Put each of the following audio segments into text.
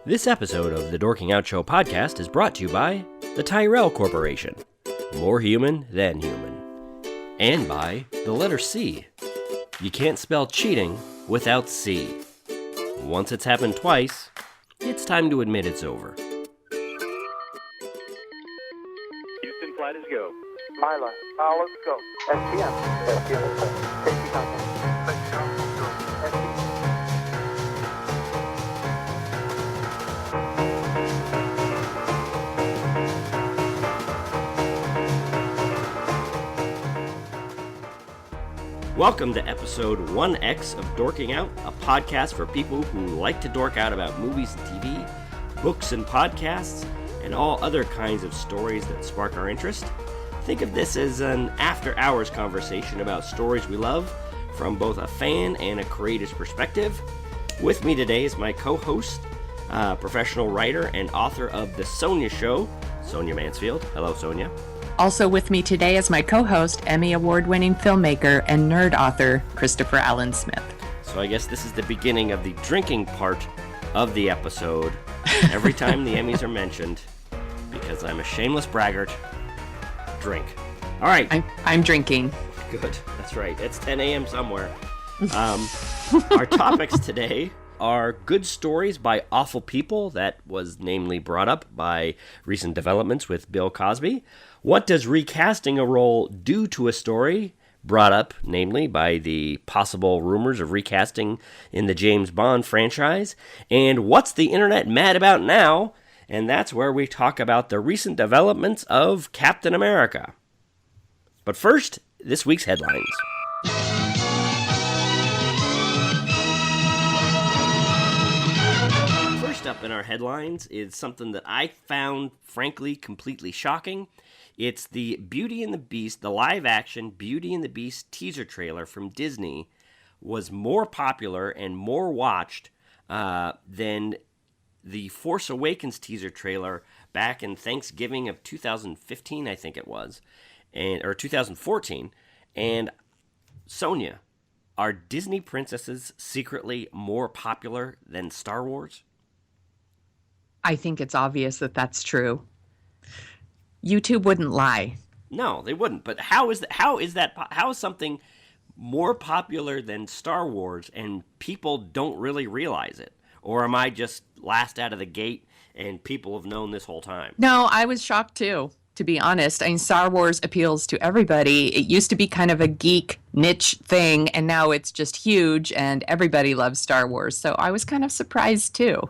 This episode of the Dorking Out Show podcast is brought to you by the Tyrell Corporation, more human than human, and by the letter C. You can't spell cheating without C. Once it's happened twice, it's time to admit it's over. Houston, flight is go. Mila, let's go. SPM. SPM. Safety contact. Safety contact. Welcome to episode 1X of Dorking Out, a podcast for people who like to dork out about movies and TV, books and podcasts, and all other kinds of stories that spark our interest. Think of this as an after-hours conversation about stories we love from both a fan and a creator's perspective. With me today is my co-host, professional writer and author of The Sonia Show, Sonia Mansfield. Hello, Sonia. Also with me today is my co-host, Emmy Award-winning filmmaker and nerd author, Christopher Allen Smith. So I guess this is the beginning of the drinking part of the episode. Every time the Emmys are mentioned, because I'm a shameless braggart, drink. All right. I'm drinking. Good. That's right. It's 10 a.m. somewhere. Our topics today are good stories by awful people. That was namely brought up by recent developments with Bill Cosby. What does recasting a role do to a story? Brought up, namely, by the possible rumors of recasting in the James Bond franchise. And what's the internet mad about now? And that's where we talk about the recent developments of Captain America. But first, this week's headlines. First up in our headlines is something that I found, frankly, completely shocking. It's the Beauty and the Beast, the live-action Beauty and the Beast teaser trailer from Disney was more popular and more watched than the Force Awakens teaser trailer back in Thanksgiving of 2015, I think it was, or 2014. And Sonia, are Disney princesses secretly more popular than Star Wars? I think it's obvious that that's true. YouTube wouldn't lie. No, they wouldn't. But how is something more popular than Star Wars and people don't really realize it? Or am I just last out of the gate and people have known this whole time? No, I was shocked too, to be honest. I mean, Star Wars appeals to everybody. It used to be kind of a geek niche thing, and now it's just huge and everybody loves Star Wars. So I was kind of surprised too.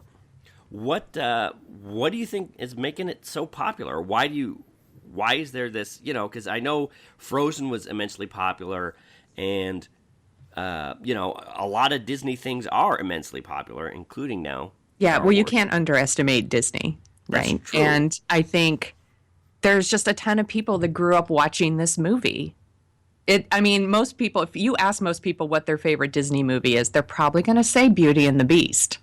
What do you think is making it so popular? Why is there this, because I know Frozen was immensely popular and, a lot of Disney things are immensely popular, including now. Yeah, Star well, you Wars. Can't underestimate Disney, right? That's true. And I think there's just a ton of people that grew up watching this movie. Most people, if you ask most people what their favorite Disney movie is, they're probably going to say Beauty and the Beast.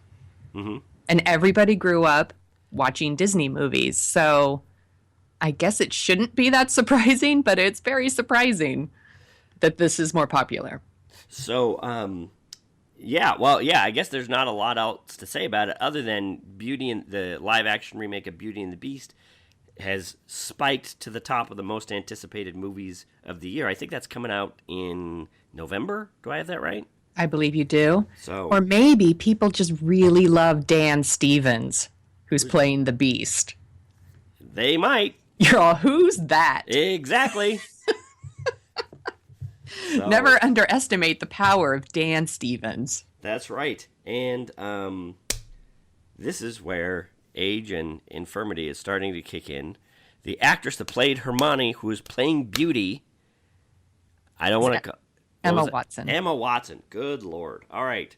Mm-hmm. And everybody grew up watching Disney movies. So I guess it shouldn't be that surprising, but it's very surprising that this is more popular. So, I guess there's not a lot else to say about it other than the live-action remake of Beauty and the Beast has spiked to the top of the most anticipated movies of the year. I think that's coming out in November. Do I have that right? I believe you do. So, or maybe people just really love Dan Stevens, who's playing the Beast. They might. You're all, who's that? Exactly. So, never underestimate the power of Dan Stevens. That's right. And this is where age and infirmity is starting to kick in. The actress that played Hermione, who is playing Beauty, I don't want to... Emma Watson. Emma Watson. Good Lord. All right.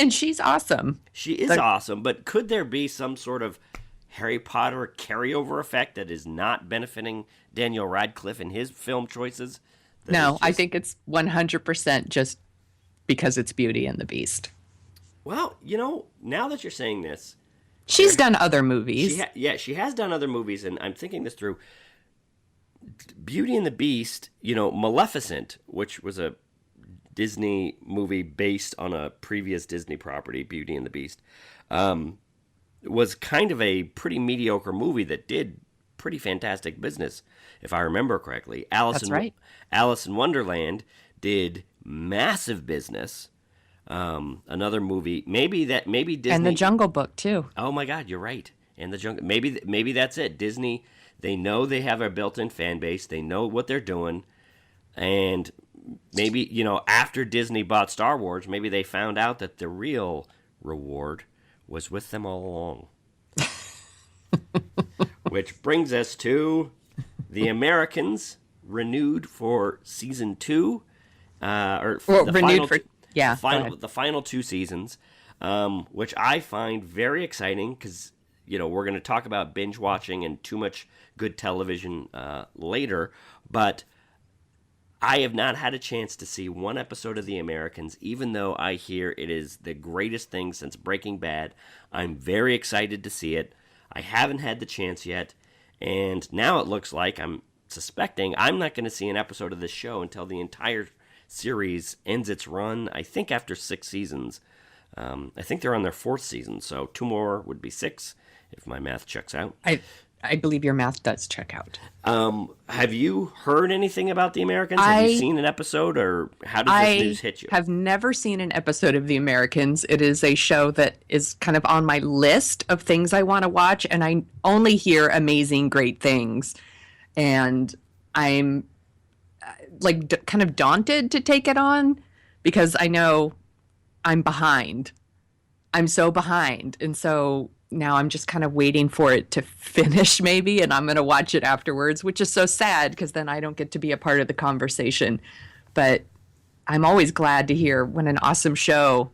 She's awesome. She is awesome, but could there be some sort of Harry Potter carryover effect that is not benefiting Daniel Radcliffe and his film choices? No, I think it's 100% just because it's Beauty and the Beast. Well, now that you're saying this... She's done other movies. She has done other movies, and I'm thinking this through. Beauty and the Beast, Maleficent, which was a Disney movie based on a previous Disney property, Beauty and the Beast. was kind of a pretty mediocre movie that did pretty fantastic business, if I remember correctly. That's right. Alice in Wonderland did massive business. Another movie, maybe Disney And the Jungle Book too. Oh my God, you're right. And the jungle. Maybe that's it. Disney. They know they have a built-in fan base. They know what they're doing, and maybe after Disney bought Star Wars, maybe they found out that the real reward was with them all along. Which brings us to The Americans renewed for season 2, or Well, the renewed final for two- yeah. the go final ahead. the final 2 seasons, which I find very exciting because we're going to talk about binge watching and too much good television later, but I have not had a chance to see one episode of The Americans, even though I hear it is the greatest thing since Breaking Bad. I'm very excited to see it. I haven't had the chance yet, and now it looks like I'm suspecting I'm not going to see an episode of this show until the entire series ends its run, I think after 6 seasons. I think they're on their 4th season, so 2 more would be 6, if my math checks out. I believe your math does check out. Have you heard anything about The Americans? Have you seen an episode, or how does this news hit you? I have never seen an episode of The Americans. It is a show that is kind of on my list of things I want to watch, and I only hear amazing, great things. And I'm kind of daunted to take it on because I know I'm behind. I'm so behind. And so now I'm just kind of waiting for it to finish maybe, and I'm going to watch it afterwards, which is so sad because then I don't get to be a part of the conversation. But I'm always glad to hear when an awesome show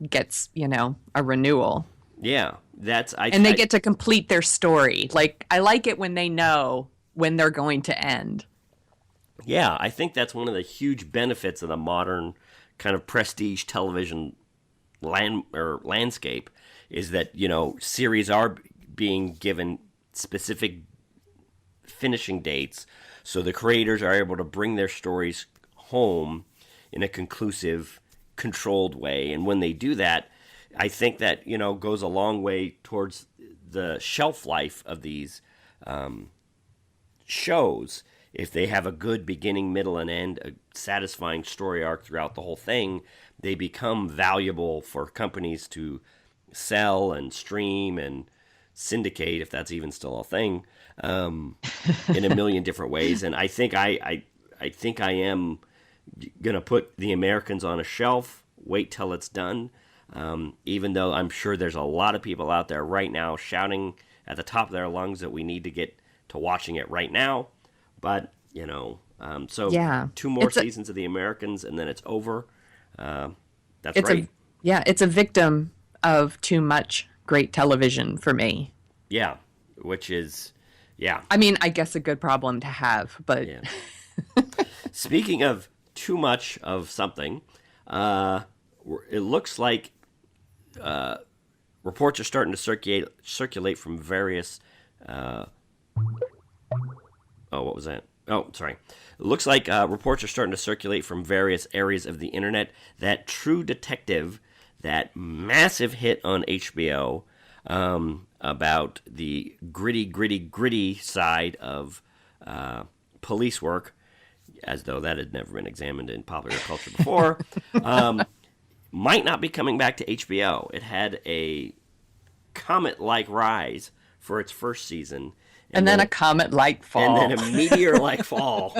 gets, a renewal. Yeah, And they get to complete their story. Like, I like it when they know when they're going to end. Yeah, I think that's one of the huge benefits of the modern kind of prestige television landscape is that, series are being given specific finishing dates, so the creators are able to bring their stories home in a conclusive, controlled way. And when they do that, I think that, goes a long way towards the shelf life of these shows. If they have a good beginning, middle, and end, a satisfying story arc throughout the whole thing, they become valuable for companies to sell and stream and syndicate, if that's even still a thing, in a million different ways. And I think I am gonna put The Americans on a shelf, wait till it's done, even though I'm sure there's a lot of people out there right now shouting at the top of their lungs that we need to get to watching it right now. But so Yeah. 2 more seasons of The Americans and then it's over. That's right. It's a victim of too much great television for me. Yeah, which is, yeah. I mean, I guess a good problem to have, but Yeah. Speaking of too much of something, it looks like reports are starting to circulate from various. What was that? Oh, sorry. It looks like reports are starting to circulate from various areas of the internet that True Detective, that massive hit on HBO, about the gritty side of police work, as though that had never been examined in popular culture before, might not be coming back to HBO. It had a comet-like rise for its first season. and then a comet-like fall. And then a meteor-like fall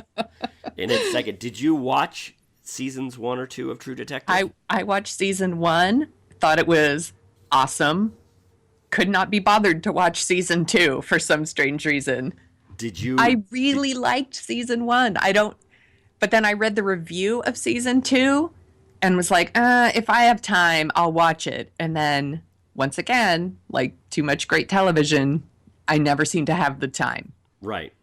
in its second. Did you watch seasons 1 or 2 of True Detective? I watched season 1, thought it was awesome. Could not be bothered to watch season 2 for some strange reason. Did you? I really liked season 1. But then I read the review of season 2 and was like, if I have time, I'll watch it. And then once again, like too much great television, I never seem to have the time. Right.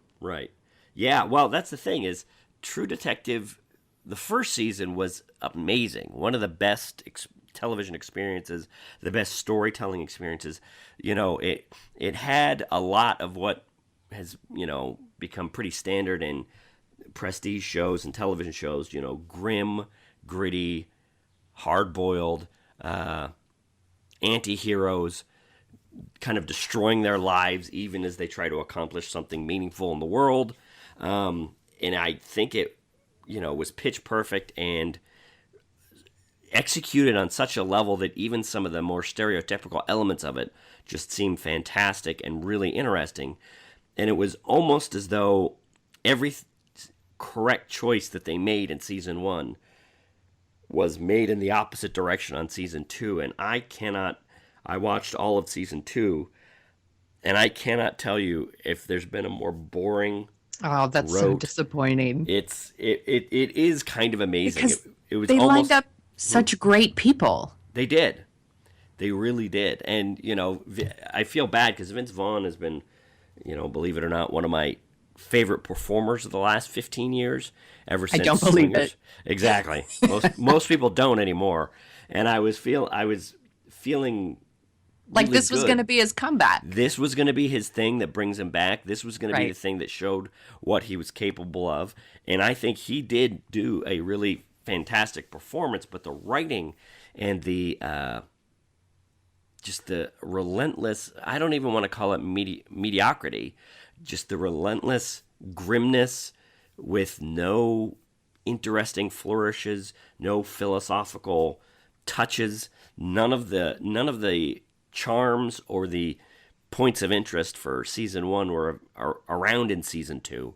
Yeah, well, that's the thing is True Detective, the first season was amazing. One of the best television experiences, the best storytelling experiences. It had a lot of what has, become pretty standard in prestige shows and television shows, grim, gritty, hard-boiled, anti-heroes kind of destroying their lives even as they try to accomplish something meaningful in the world. And I think it, was pitch perfect and executed on such a level that even some of the more stereotypical elements of it just seemed fantastic and really interesting. And it was almost as though every correct choice that they made in season 1 was made in the opposite direction on season 2. And I watched all of season 2, and I cannot tell you if there's been a more boring. Oh, that's so disappointing. It is kind of amazing. Because it was they almost, lined up such great people. They did. They really did. And, I feel bad because Vince Vaughn has been, believe it or not, one of my favorite performers of the last 15 years. Ever since I don't believe it. Exactly. Most people don't anymore. And I was feeling like really this was going to be his comeback. This was going to be his thing that brings him back. This was going to be Right. the thing that showed what he was capable of. And I think he did do a really fantastic performance, but the writing and the just the relentless, I don't even want to call it mediocrity, just the relentless grimness with no interesting flourishes, no philosophical touches, none of the charms or the points of interest for season 1 were around in season 2.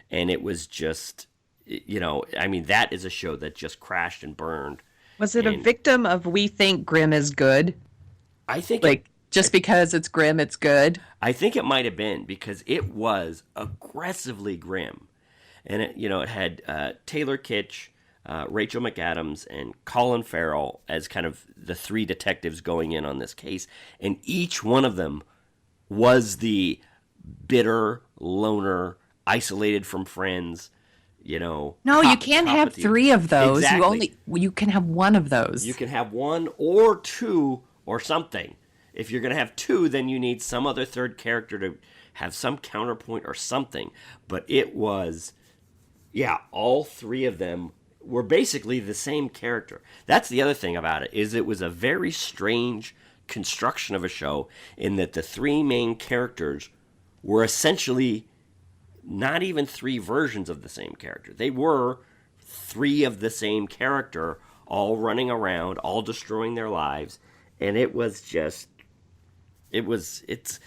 And it was just, that is a show that just crashed and burned. Was it a victim of we think grim is good? I think just because it's grim, it's good? I think it might have been because it was aggressively grim. And it had Taylor Kitsch, Rachel McAdams, and Colin Farrell as kind of the 3 detectives going in on this case. And each one of them was the bitter, loner, isolated from friends, No, you can't have 3 of those. Exactly. You can have one of those. You can have 1 or 2 or something. If you're going to have 2, then you need some other third character to have some counterpoint or something. But it was, all 3 of them were basically the same character. That's the other thing about it, is it was a very strange construction of a show in that the 3 main characters were essentially not even 3 versions of the same character. They were 3 of the same character, all running around, all destroying their lives. And it was just, it's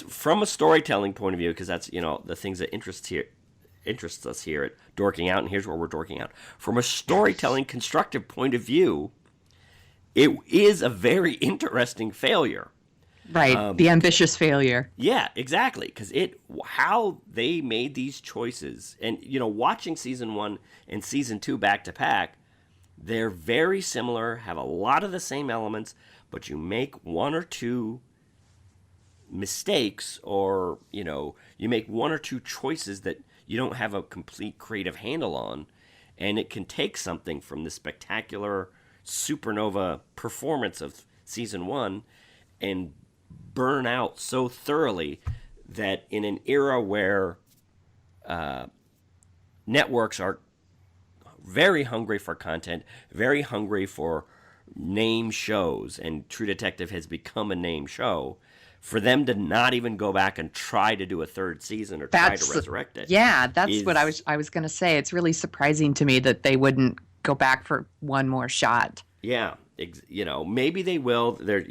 from a storytelling point of view, because that's, the things that interests us here at Dorking Out, and here's where we're dorking out. From a storytelling constructive point of view, it is a very interesting failure. Right, the ambitious failure. Yeah, exactly, because how they made these choices, and watching season 1 and season 2 back to back, they're very similar, have a lot of the same elements, but you make 1 or 2 mistakes, or you make 1 or 2 choices that you don't have a complete creative handle on, and it can take something from the spectacular supernova performance of season 1 and burn out so thoroughly that in an era where networks are very hungry for content, very hungry for name shows, and True Detective has become a name show, for them to not even go back and try to do a 3rd season or try to resurrect it. Yeah, that's what I was going to say. It's really surprising to me that they wouldn't go back for one more shot. Yeah, maybe they will. They're,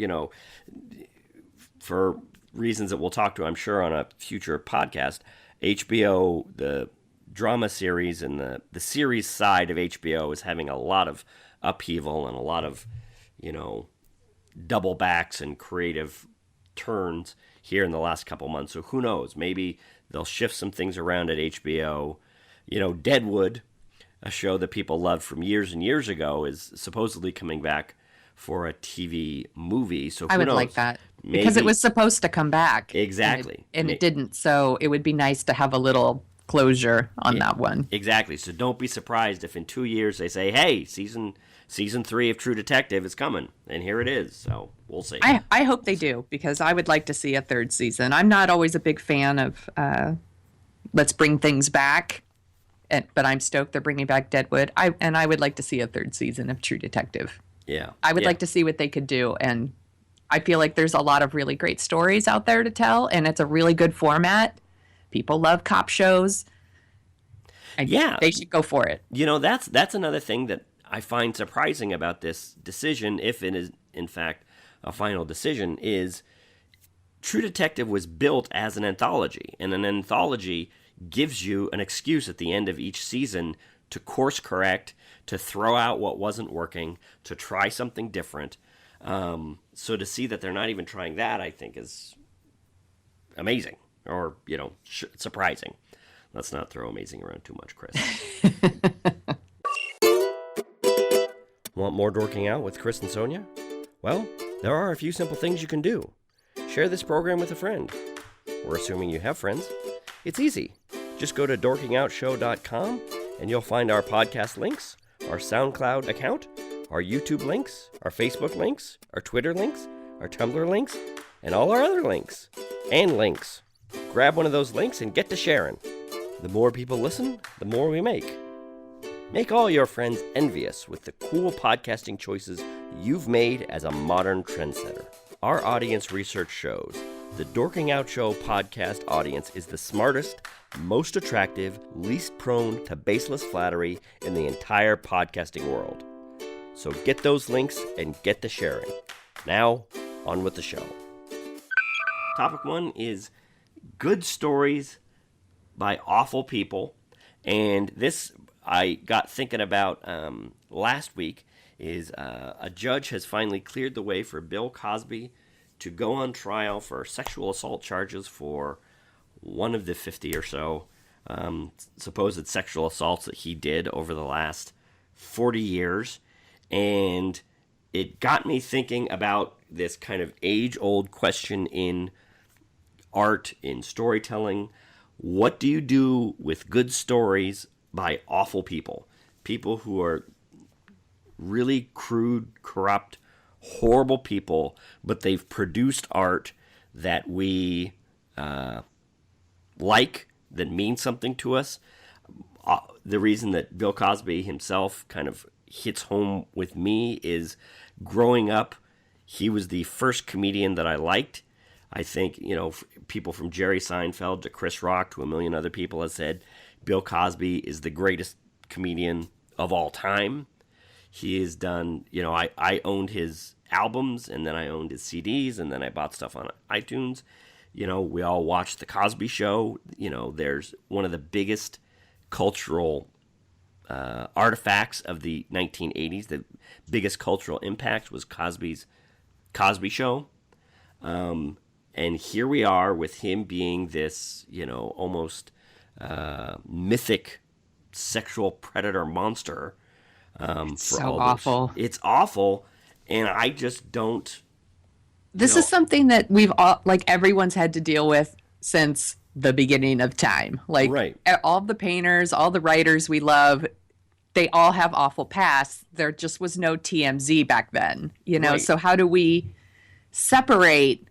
for reasons that we'll talk to, I'm sure, on a future podcast, HBO, the drama series and the series side of HBO is having a lot of upheaval and a lot of, double backs and creative turns here in the last couple months. So who knows? Maybe they'll shift some things around at HBO. Deadwood, a show that people loved from years and years ago, is supposedly coming back for a TV movie. So who I would knows? like that. Because it was supposed to come back. Exactly. And it didn't. So it would be nice to have a little closure on that one. Exactly. So don't be surprised if in 2 years they say, hey, season 3 of True Detective is coming. And here it is. So we'll see. I hope they do, because I would like to see a 3rd season. I'm not always a big fan of let's bring things back. But I'm stoked they're bringing back Deadwood. I would like to see a 3rd season of True Detective. Yeah. I would like to see what they could do. And I feel like there's a lot of really great stories out there to tell, and it's a really good format. People love cop shows. And Yeah. they should go for it. That's another thing that I find surprising about this decision, if it is in fact a final decision, is True Detective was built as an anthology, and an anthology gives you an excuse at the end of each season to course correct, to throw out what wasn't working, to try something different. So to see that they're not even trying that, I think is amazing, or, surprising. Let's not throw amazing around too much, Chris. Want more dorking out with Chris and Sonia? Well, there are a few simple things you can do. Share this program with a friend. We're assuming you have friends. It's easy. Just go to dorkingoutshow.com and you'll find our podcast links, our SoundCloud account, our YouTube links, our Facebook links, our Twitter links, our Tumblr links, and all our other links. And links. Grab one of those links and get to sharing. The more people listen, the more we make. Make all your friends envious with the cool podcasting choices you've made as a modern trendsetter. Our audience research shows the Dorking Out Show podcast audience is the smartest, most attractive, least prone to baseless flattery in the entire podcasting world. So get those links and get to sharing. Now, on with the show. Topic 1 is good stories by awful people. And this I got thinking about last week is a judge has finally cleared the way for Bill Cosby to go on trial for sexual assault charges for one of the 50 or so supposed sexual assaults that he did over the last 40 years. And it got me thinking about this kind of age-old question in art, in storytelling. What do you do with good stories by awful people? People who are really crude, corrupt, horrible people, but they've produced art that we like, that means something to us. The reason that Bill Cosby himself kind of hits home with me is growing up, he was the first comedian that I liked. I think, people from Jerry Seinfeld to Chris Rock to a million other people have said Bill Cosby is the greatest comedian of all time. He has done, I owned his albums, and then I owned his CDs, and then I bought stuff on iTunes. We all watched The Cosby Show. There's one of the biggest cultural artifacts of the 1980s. The biggest cultural impact was Cosby's Cosby Show. And here we are with him being this, almost mythic sexual predator monster. It's so awful. It's awful, and I just don't. This is something that we've all, everyone's had to deal with since the beginning of time. Right. All the painters, all the writers we love, they all have awful pasts. There just was no TMZ back then, Right. So how do we separate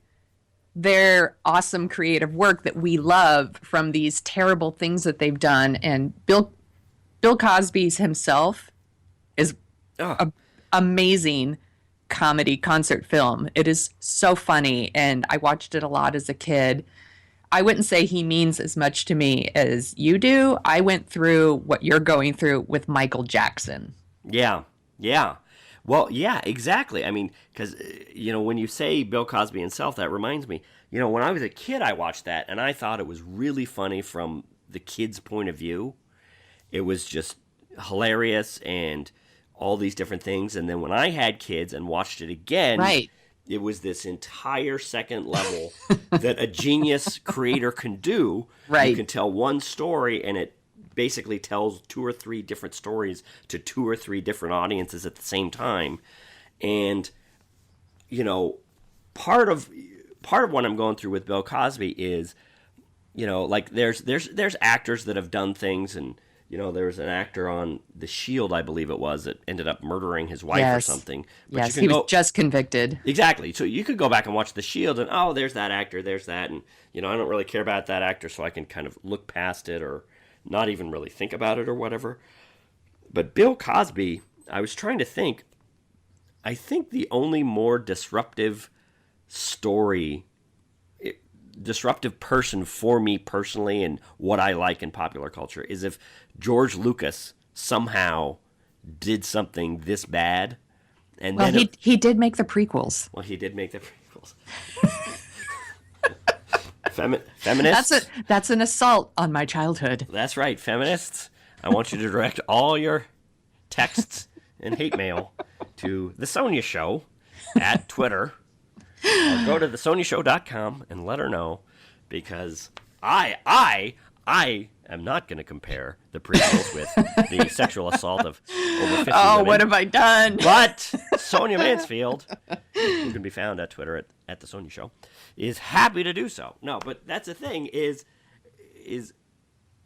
their awesome creative work that we love from these terrible things that they've done? And Bill Cosby's himself is amazing comedy concert film. It is so funny, and I watched it a lot as a kid. I wouldn't say he means as much to me as you do. I went through what you're going through with Michael Jackson. Yeah. Well, yeah, exactly. I mean, because, when you say Bill Cosby himself, that reminds me, when I was a kid, I watched that, and I thought it was really funny from the kid's point of view. It was just hilarious and all these different things. And then when I had kids and watched it again, right, it was this entire second level that a genius creator can do. Right. You can tell one story, and it basically tells 2 or 3 different stories to 2 or 3 different audiences at the same time. And, part of what I'm going through with Bill Cosby is, there's actors that have done things, and there was an actor on The Shield, I believe it was, that ended up murdering his wife or something. But yes, he was just convicted. Exactly. So you could go back and watch The Shield and, there's that actor, there's that. And, I don't really care about that actor, so I can kind of look past it or not even really think about it or whatever. But Bill Cosby, I was trying to think, I think the only more disruptive story, disruptive person for me personally and what I like in popular culture is if George Lucas somehow did something this bad. And Well, then he did make the prequels. he did make the prequels. Feminists? That's an assault on my childhood. That's right, feminists. I want you to direct all your texts and hate mail to The Sonia Show at Twitter. Or go to thesoniashow.com and let her know, because I am not going to compare the prequels with the sexual assault of over 50 women. What have I done? But Sonia Mansfield, who can be found at Twitter at The Sonia Show, is happy to do so. No, but that's the thing is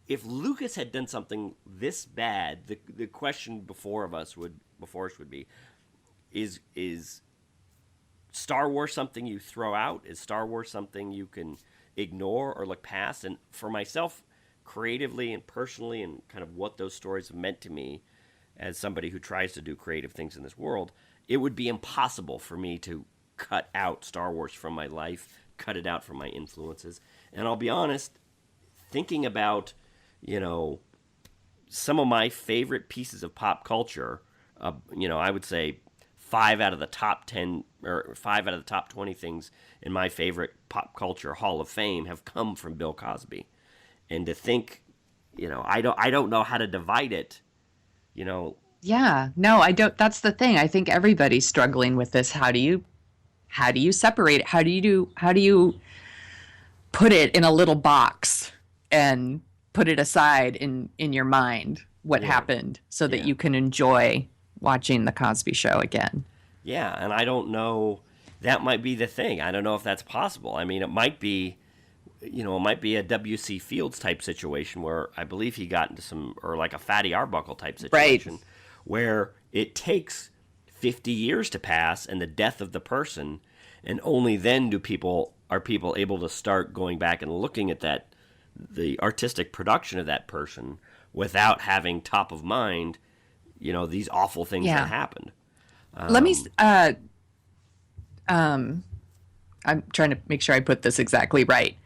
if Lucas had done something this bad, the question before us would be, is Star Wars something you throw out? Is Star Wars something you can ignore or look past? And for myself, creatively and personally, and kind of what those stories have meant to me as somebody who tries to do creative things in this world, it would be impossible for me to cut out Star Wars from my life, cut it out from my influences. And I'll be honest, thinking about, some of my favorite pieces of pop culture, I would say 5 out of the top 10 or 5 out of the top 20 things in my favorite pop culture Hall of Fame have come from Bill Cosby. And to think, I don't know how to divide it, Yeah, no, I don't. That's the thing. I think everybody's struggling with this. How do you separate it? How do you put it in a little box and put it aside in your mind what happened so that you can enjoy watching the Cosby Show again? Yeah, and I don't know. That might be the thing. I don't know if that's possible. I mean, it might be, it might be a W.C. Fields type situation where I believe he got into or like a Fatty Arbuckle type situation, where it takes 50 years to pass and the death of the person, and only then are people able to start going back and looking at the artistic production of that person without having top of mind, these awful things that happened. Let me. I'm trying to make sure I put this exactly right.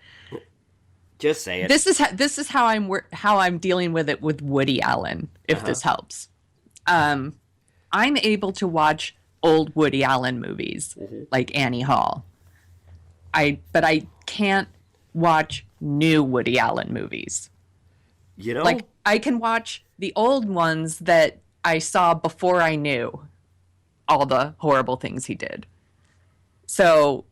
Just say it. This is how I'm dealing with it with Woody Allen. If this helps, I'm able to watch old Woody Allen movies like Annie Hall. But I can't watch new Woody Allen movies. Like I can watch the old ones that I saw before I knew all the horrible things he did. So,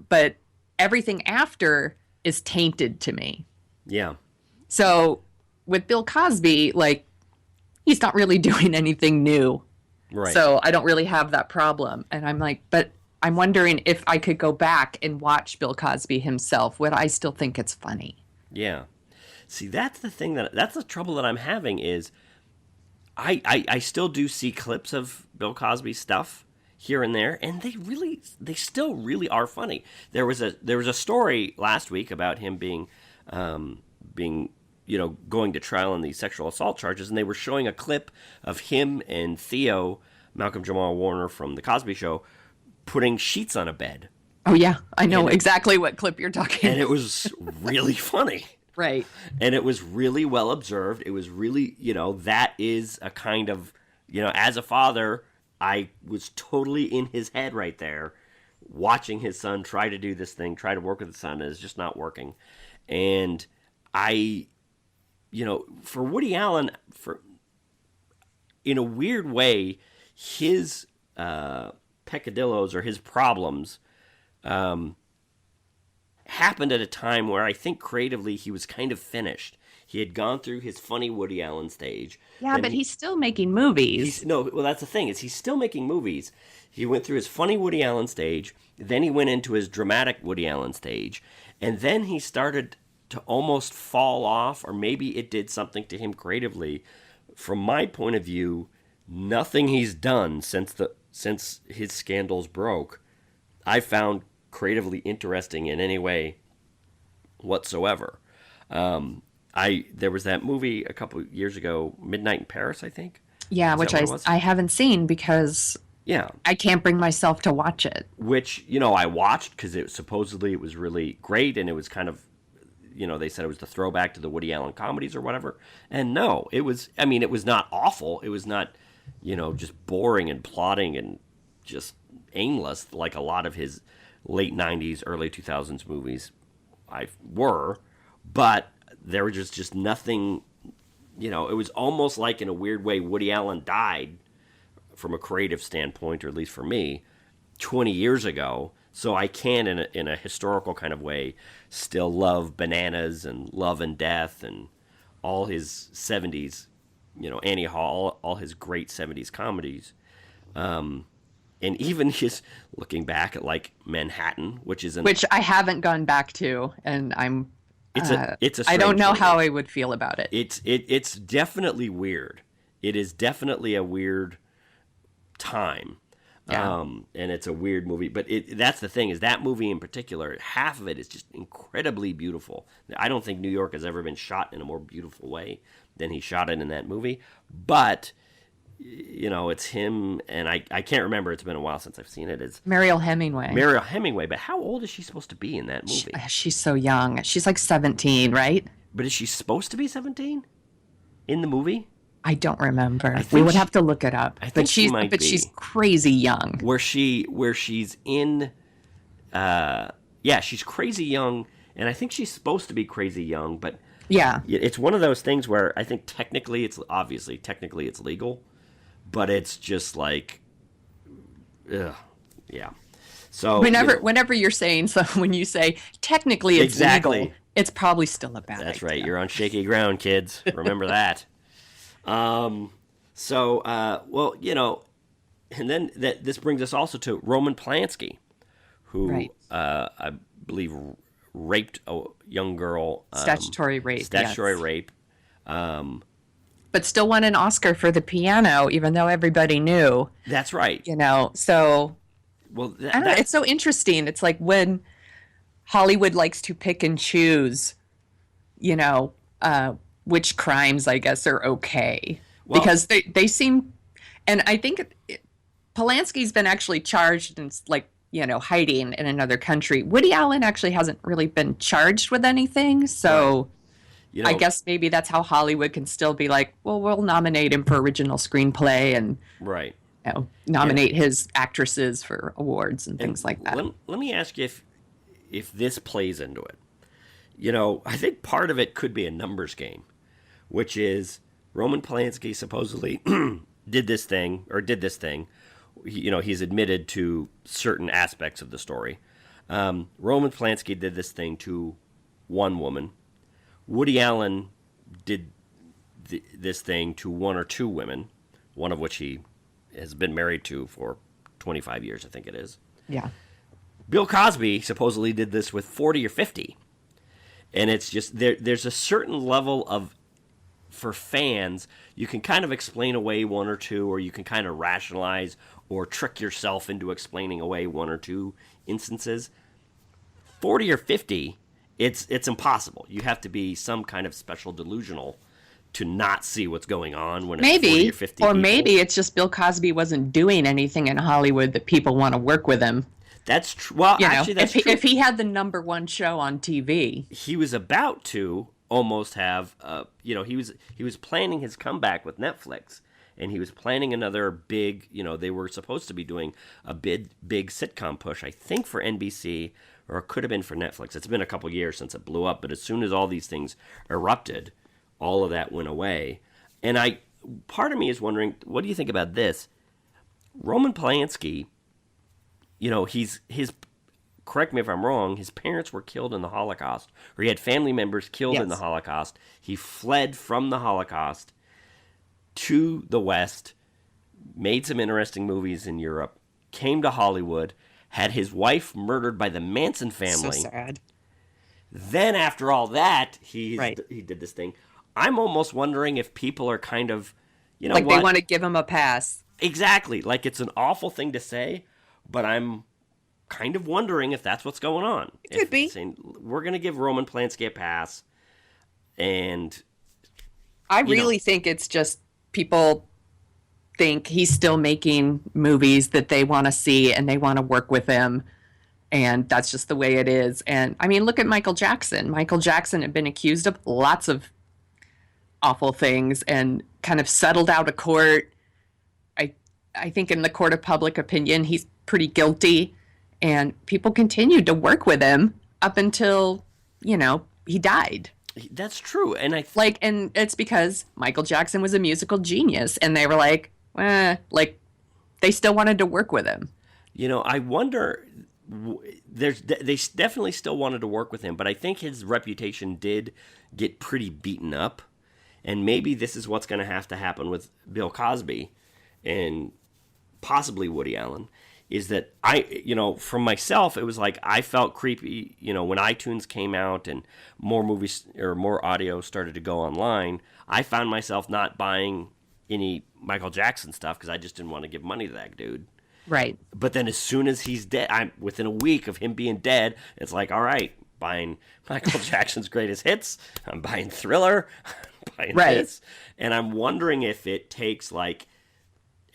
but everything after is tainted to me. Yeah. So with Bill Cosby, he's not really doing anything new. Right. So I don't really have that problem. And I'm like, but I'm wondering if I could go back and watch Bill Cosby himself, would I still think it's funny? Yeah. See, that's the thing that's the trouble that I'm having is I still do see clips of Bill Cosby stuff here and there, and they still really are funny. There was a story last week about him being going to trial on these sexual assault charges, and they were showing a clip of him and Theo, Malcolm Jamal Warner from The Cosby Show, putting sheets on a bed. Oh yeah, I know exactly what clip you're talking. And it was really funny. Right. And it was really well observed. It was really, that is a kind of, as a father, I was totally in his head right there, watching his son try to do this thing, try to work with his son, and it's just not working. And for Woody Allen, in a weird way, his peccadillos or his problems happened at a time where I think creatively he was kind of finished. He had gone through his funny Woody Allen stage. Yeah, but he's still making movies. That's the thing, is he's still making movies. He went through his funny Woody Allen stage, then he went into his dramatic Woody Allen stage, and then he started to almost fall off, or maybe it did something to him creatively. From my point of view, nothing he's done since his scandals broke, I found creatively interesting in any way whatsoever. There was that movie a couple years ago, Midnight in Paris, I think. Yeah, which I haven't seen because Yeah. I can't bring myself to watch it. Which, I watched because supposedly it was really great, and it was kind of, they said it was the throwback to the Woody Allen comedies or whatever. And no, it was not awful. It was not, just boring and plotting and just aimless like a lot of his late 90s, early 2000s movies but there was just nothing, it was almost like, in a weird way, Woody Allen died from a creative standpoint, or at least for me, 20 years ago. So I can, in a historical kind of way, still love Bananas and Love and Death and all his 70s, Annie Hall, all his great 70s comedies. And even his, looking back at like Manhattan, which I haven't gone back to, and I'm it's a I don't know movie. how I would feel about it. It's definitely weird. It is definitely a weird time. Yeah. And it's a weird movie, but that's the thing, is that movie in particular, half of it is just incredibly beautiful. I don't think New York has ever been shot in a more beautiful way than he shot it in that movie. But it's him, and I can't remember. It's been a while since I've seen it. It's Mariel Hemingway. Mariel Hemingway, but how old is she supposed to be in that movie? She's so young. She's like 17, right? But is she supposed to be 17 in the movie? I don't remember. I think We would have to look it up. I think But she she's might be. she's crazy young. Where she's in, she's crazy young, and I think she's supposed to be crazy young, but Yeah. it's one of those things where I think technically it's legal, but it's just like, ugh, yeah. So Whenever you're saying so, when you say technically it's Exactly. legal, it's probably still a bad that's idea. right. You're on shaky ground, kids. Remember that. And then this brings us also to Roman Polanski, who Right. I believe raped a young girl. Statutory rape. Statutory yes. rape. But still won an Oscar for the piano, even though everybody knew. That's right. So Well, I don't know. It's so interesting. It's like when Hollywood likes to pick and choose, which crimes, I guess, are okay. Well- because they seem, and I think Polanski's been actually charged and hiding in another country. Woody Allen actually hasn't really been charged with anything. So I guess maybe that's how Hollywood can still be like, well, we'll nominate him for original screenplay and right. nominate his actresses for awards and things like that. Let me ask you if this plays into it. I think part of it could be a numbers game, which is Roman Polanski supposedly did this thing. He's admitted to certain aspects of the story. Roman Polanski did this thing to one woman. Woody Allen did this thing to one or two women, one of which he has been married to for 25 years, I think it is. Yeah. Bill Cosby supposedly did this with 40 or 50. And it's just, there's a certain level of, for fans, you can kind of explain away one or two, or you can kind of rationalize or trick yourself into explaining away one or two instances. 40 or 50, it's impossible. You have to be some kind of special delusional to not see what's going on when it's 40 or 50 people. Maybe it's just Bill Cosby wasn't doing anything in Hollywood that people want to work with him. That's true. Well, actually, that's true. If he had the number one show on TV, he was about to almost have, he was planning his comeback with Netflix, and he was planning another big, they were supposed to be doing a big sitcom push, I think for NBC, or it could have been for Netflix. It's been a couple years since it blew up, but as soon as all these things erupted, all of that went away. And part of me is wondering, what do you think about this? Roman Polanski, correct me if I'm wrong, his parents were killed in the Holocaust, or he had family members killed in the Holocaust. He fled from the Holocaust to the West, made some interesting movies in Europe, came to Hollywood, had his wife murdered by the Manson family. so sad. Then after all that, he did this thing. I'm almost wondering if people are kind of, They want to give him a pass. Exactly. Like, it's an awful thing to say, but I'm kind of wondering if that's what's going on. It could be. Saying, we're going to give Roman Polanski a pass, and I really think it's just people think he's still making movies that they want to see and they want to work with him. And that's just the way it is. And I mean, look at Michael Jackson. Michael Jackson had been accused of lots of awful things and kind of settled out of court. I think in the court of public opinion, he's pretty guilty. And people continued to work with him up until, he died. That's true. And and it's because Michael Jackson was a musical genius. And they were like, they still wanted to work with him. I wonder, they definitely still wanted to work with him, but I think his reputation did get pretty beaten up. And maybe this is what's going to happen with Bill Cosby and possibly Woody Allen, is that from myself, it was like I felt creepy, when iTunes came out and more movies or more audio started to go online, I found myself not buying any Michael Jackson stuff because I just didn't want to give money to that dude. Right. But then as soon as he's dead, within a week of him being dead, it's like, all right, buying Michael Jackson's greatest hits, I'm buying Thriller, I'm buying this. And I'm wondering if it takes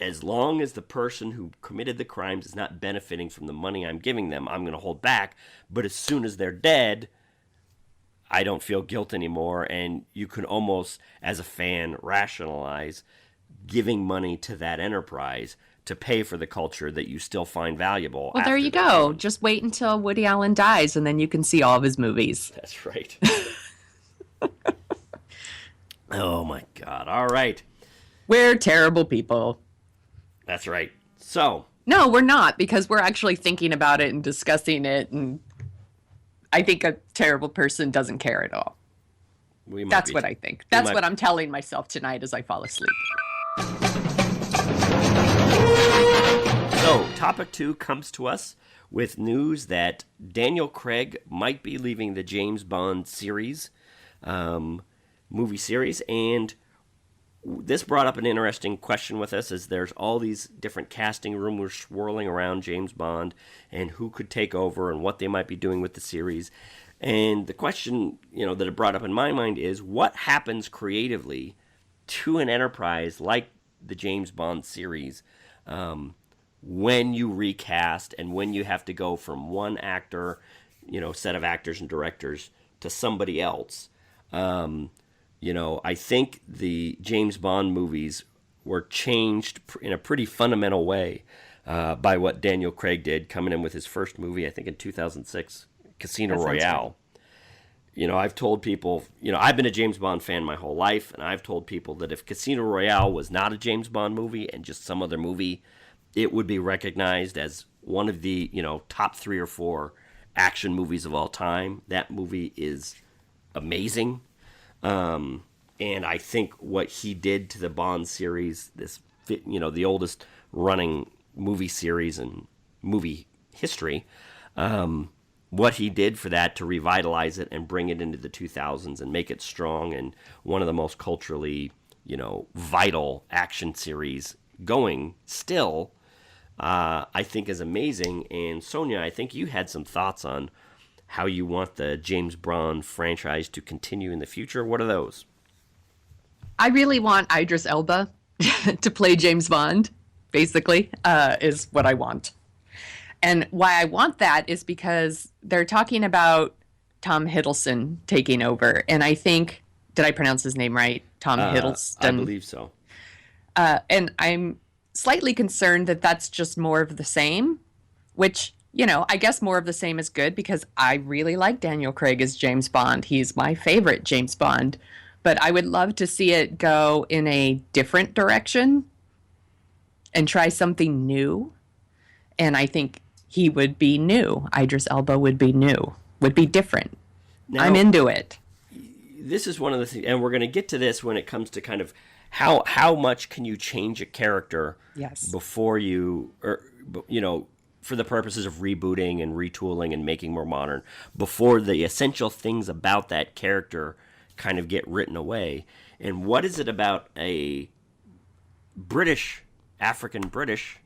as long as the person who committed the crimes is not benefiting from the money I'm giving them, I'm going to hold back. But as soon as they're dead, I don't feel guilt anymore. And you can almost, as a fan, rationalize giving money to that enterprise to pay for the culture that you still find valuable. Well, there you go. Just wait until Woody Allen dies, and then you can see all of his movies. That's right. Oh, my God. All right. We're terrible people. That's right. So. No, we're not, because we're actually thinking about it and discussing it, and I think a terrible person doesn't care at all. That's what I think. That's what I'm telling myself tonight as I fall asleep. So, topic 2 comes to us with news that Daniel Craig might be leaving the James Bond series, movie series, and this brought up an interesting question with us, as there's all these different casting rumors swirling around James Bond and who could take over and what they might be doing with the series. And the question, that it brought up in my mind is, what happens creatively to an enterprise like the James Bond series when you recast and when you have to go from one actor, set of actors and directors to somebody else? I think the James Bond movies were changed in a pretty fundamental way by what Daniel Craig did, coming in with his first movie, I think in 2006, Casino Royale. Right. I've told people, I've been a James Bond fan my whole life, and I've told people that if Casino Royale was not a James Bond movie and just some other movie, it would be recognized as one of the, top 3 or 4 action movies of all time. That movie is amazing. And I think what he did to the Bond series, the oldest running movie series in movie history, what he did for that to revitalize it and bring it into the 2000s and make it strong and one of the most culturally, vital action series going still, I think is amazing. And Sonia, I think you had some thoughts on how you want the James Bond franchise to continue in the future. What are those? I really want Idris Elba to play James Bond, basically, is what I want. And why I want that is because they're talking about Tom Hiddleston taking over. And I think, did I pronounce his name right? Tom Hiddleston? I believe so. And I'm slightly concerned that that's just more of the same, which, I guess more of the same is good because I really like Daniel Craig as James Bond. He's my favorite James Bond. But I would love to see it go in a different direction and try something new. And I think he would be new. Idris Elba would be new, would be different. Now, I'm into it. This is one of the things, and we're going to get to this when it comes to kind of how much can you change a character before you, for the purposes of rebooting and retooling and making more modern, before the essential things about that character kind of get written away. And what is it about a African Britisher,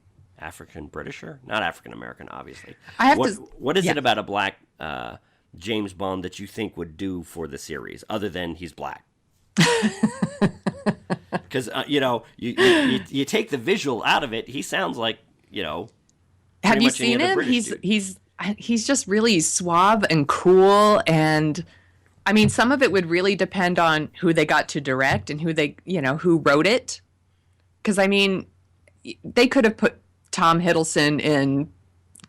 not African American, obviously. What is it about a black James Bond that you think would do for the series, other than he's black? because you take the visual out of it, he sounds like Have pretty you much any seen other him? British dude. He's just really suave and cool, and I mean, some of it would really depend on who they got to direct and who wrote it. Because I mean, they could have put Tom Hiddleston in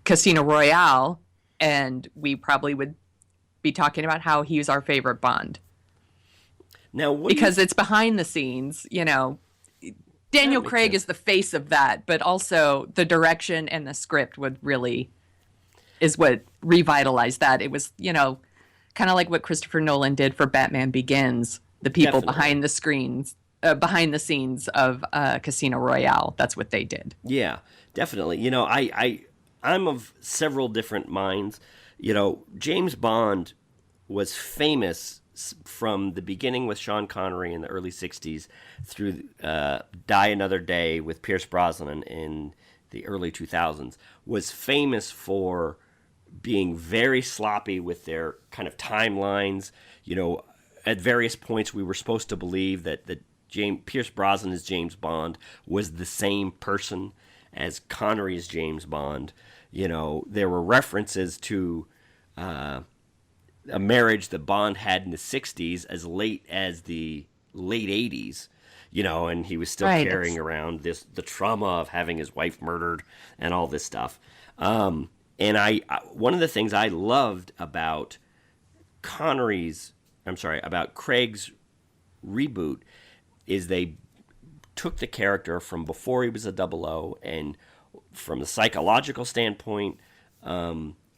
Casino Royale, and we probably would be talking about how he's our favorite Bond. Now, Because it's behind the scenes, Daniel makes Craig sense. is the face of that, but also the direction and the script is what revitalized that. It was, kind of like what Christopher Nolan did for Batman Begins. The people Definitely. behind the scenes of Casino Royale. That's what they did. Yeah, definitely. I'm of several different minds. James Bond was famous from the beginning with Sean Connery in the early 60s through Die Another Day with Pierce Brosnan in the early 2000s, was famous for being very sloppy with their kind of timelines. At various points we were supposed to believe that Pierce Brosnan as James Bond was the same person as Connery as James Bond. There were references to a marriage that Bond had in the 60s as late as the late 80s, and he was still Right. carrying around the trauma of having his wife murdered and all this stuff. And one of the things I loved about about Craig's reboot is they took the character from before he was a 00 and from the psychological standpoint,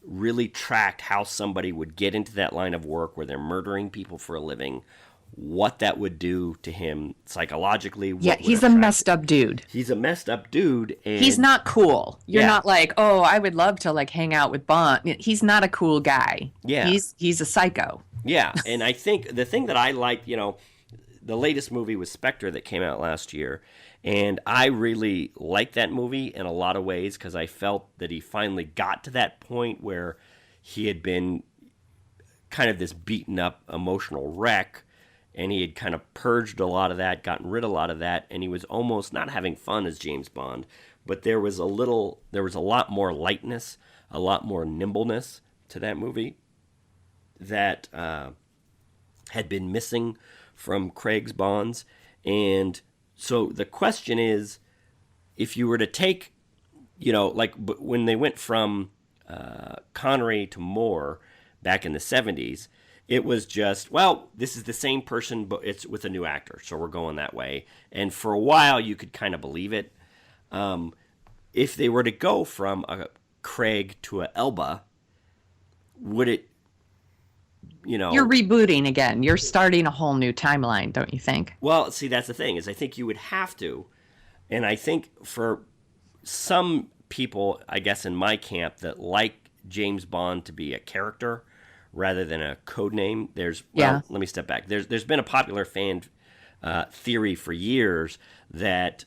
really tracked how somebody would get into that line of work where they're murdering people for a living, what that would do to him psychologically. Yeah, he's a messed up dude. He's a messed up dude. And He's not cool. You're Yeah. not like, oh, I would love to hang out with Bond. He's not a cool guy. Yeah. He's a psycho. Yeah, and I think the thing that I liked, the latest movie was Spectre that came out last year, and I really liked that movie in a lot of ways because I felt that he finally got to that point where he had been kind of this beaten up emotional wreck, and he had kind of purged a lot of that, gotten rid of a lot of that, and he was almost not having fun as James Bond, but there was a lot more lightness, a lot more nimbleness to that movie that had been missing from Craig's Bonds. And so the question is, if you were to take, when they went from Connery to Moore back in the 70s, it was just, well, this is the same person, but it's with a new actor, so we're going that way. And for a while, you could kind of believe it. If they were to go from a Craig to a Elba, would it, You're rebooting again. You're starting a whole new timeline, don't you think? Well, see, that's the thing, is I think you would have to. And I think for some people, I guess in my camp, that like James Bond to be a character rather than a code name, let me step back. There's been a popular fan theory for years that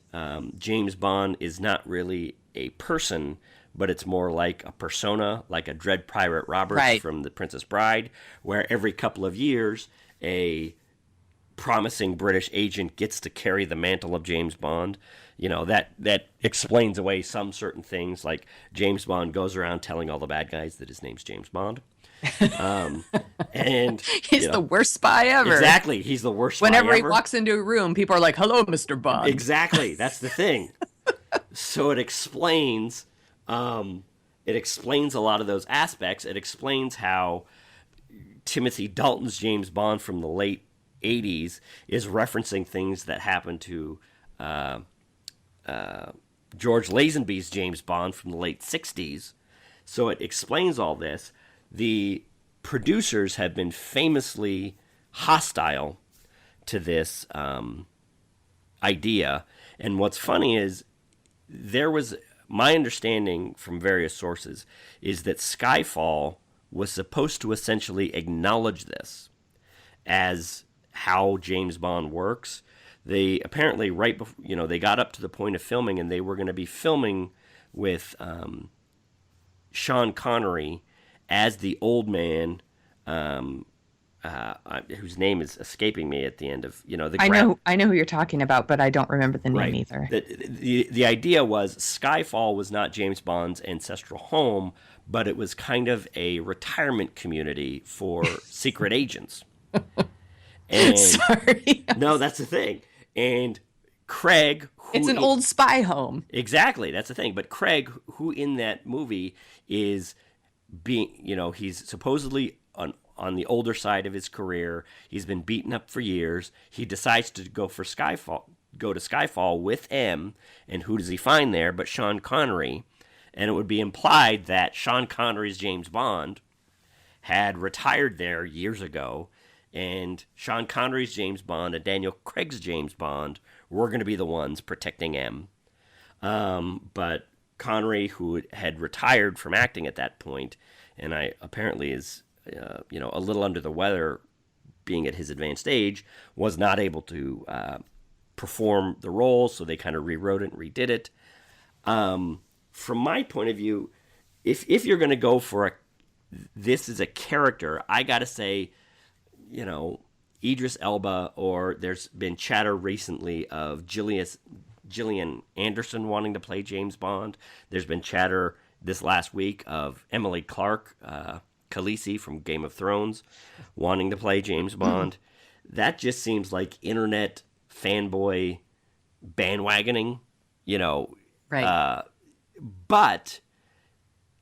James Bond is not really a person, but it's more like a persona, like a Dread Pirate Roberts Right. from The Princess Bride, where every couple of years a promising British agent gets to carry the mantle of James Bond. That explains away some certain things, like James Bond goes around telling all the bad guys that his name's James Bond. And He's the worst spy ever. Exactly, he's the worst spy Whenever he ever. walks into a room, people are like, hello, Mr. Bond. Exactly, that's the thing. So it explains a lot of those aspects. It explains how Timothy Dalton's James Bond from the late 80s is referencing things that happened to George Lazenby's James Bond from the late 60s. So it explains all this. The producers have been famously hostile to this idea. And what's funny is my understanding from various sources is that Skyfall was supposed to essentially acknowledge this as how James Bond works. They apparently right before, they got up to the point of filming, and they were going to be filming with Sean Connery as the old man. I whose name is escaping me at the end of, the I know who you're talking about, but I don't remember the name right. either. The idea was Skyfall was not James Bond's ancestral home, but it was kind of a retirement community for secret agents. And Sorry. no, that's the thing. And Craig, It's an old spy home. Exactly, that's the thing. But Craig, who in that movie is being, he's supposedly on the older side of his career. He's been beaten up for years. He decides to go to Skyfall with M, and who does he find there but Sean Connery? And it would be implied that Sean Connery's James Bond had retired there years ago, and Sean Connery's James Bond and Daniel Craig's James Bond were going to be the ones protecting M. But Connery, who had retired from acting at that point, and apparently is a little under the weather, being at his advanced age, was not able to perform the role, so they kind of rewrote it and redid it. From my point of view, if you're going to go for this is a character, I got to say, Idris Elba, or there's been chatter recently of Gillian Anderson wanting to play James Bond. There's been chatter this last week of Emily Clark, Khaleesi from Game of Thrones, wanting to play James Bond. That just seems like internet fanboy bandwagoning, Right. But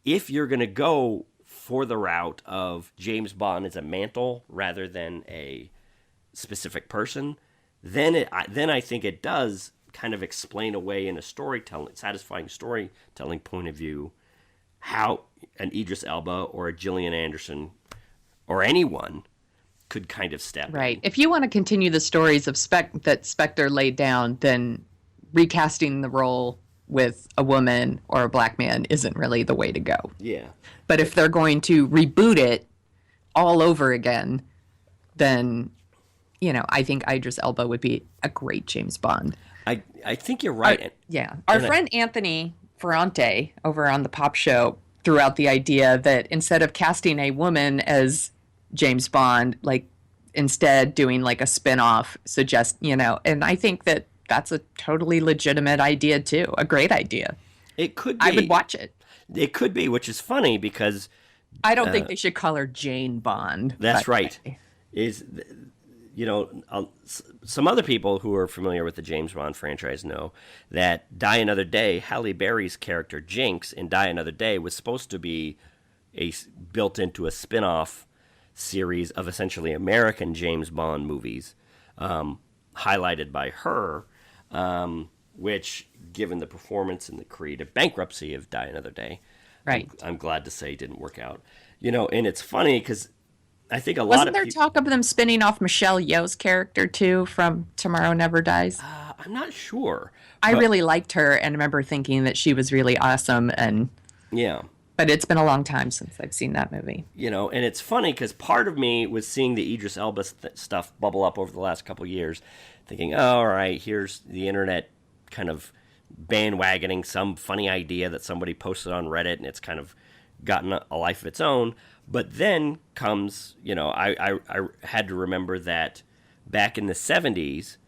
if you're going to go for the route of James Bond as a mantle rather than a specific person, then I think it does kind of explain away in a satisfying storytelling point of view how an Idris Elba or a Gillian Anderson or anyone could kind of step Right. in. If you want to continue the stories of that Spectre laid down, then recasting the role with a woman or a black man isn't really the way to go. Yeah. But if they're going to reboot it all over again, then, I think Idris Elba would be a great James Bond. I think you're right. Our friend Anthony Ferrante over on the Pop Show threw out the idea that instead of casting a woman as James Bond, instead doing a spin-off, and I think that that's a totally legitimate idea too. A great idea. It could be. I would watch it. It could be, which is funny because I don't think they should call her Jane Bond. That's right. Some other people who are familiar with the James Bond franchise know that Die Another Day, Halle Berry's character Jinx in Die Another Day was supposed to be built into a spin-off series of essentially American James Bond movies, highlighted by her, which, given the performance and the creative bankruptcy of Die Another Day, right. I'm glad to say didn't work out. And it's funny because I think Wasn't there talk of them spinning off Michelle Yeoh's character too from Tomorrow Never Dies? I'm not sure. I really liked her and remember thinking that she was really awesome. But it's been a long time since I've seen that movie. And it's funny because part of me was seeing the Idris Elba stuff bubble up over the last couple of years, thinking, oh, all right, here's the internet kind of bandwagoning some funny idea that somebody posted on Reddit, and it's kind of gotten a life of its own. But then comes, I had to remember that back in the 70s,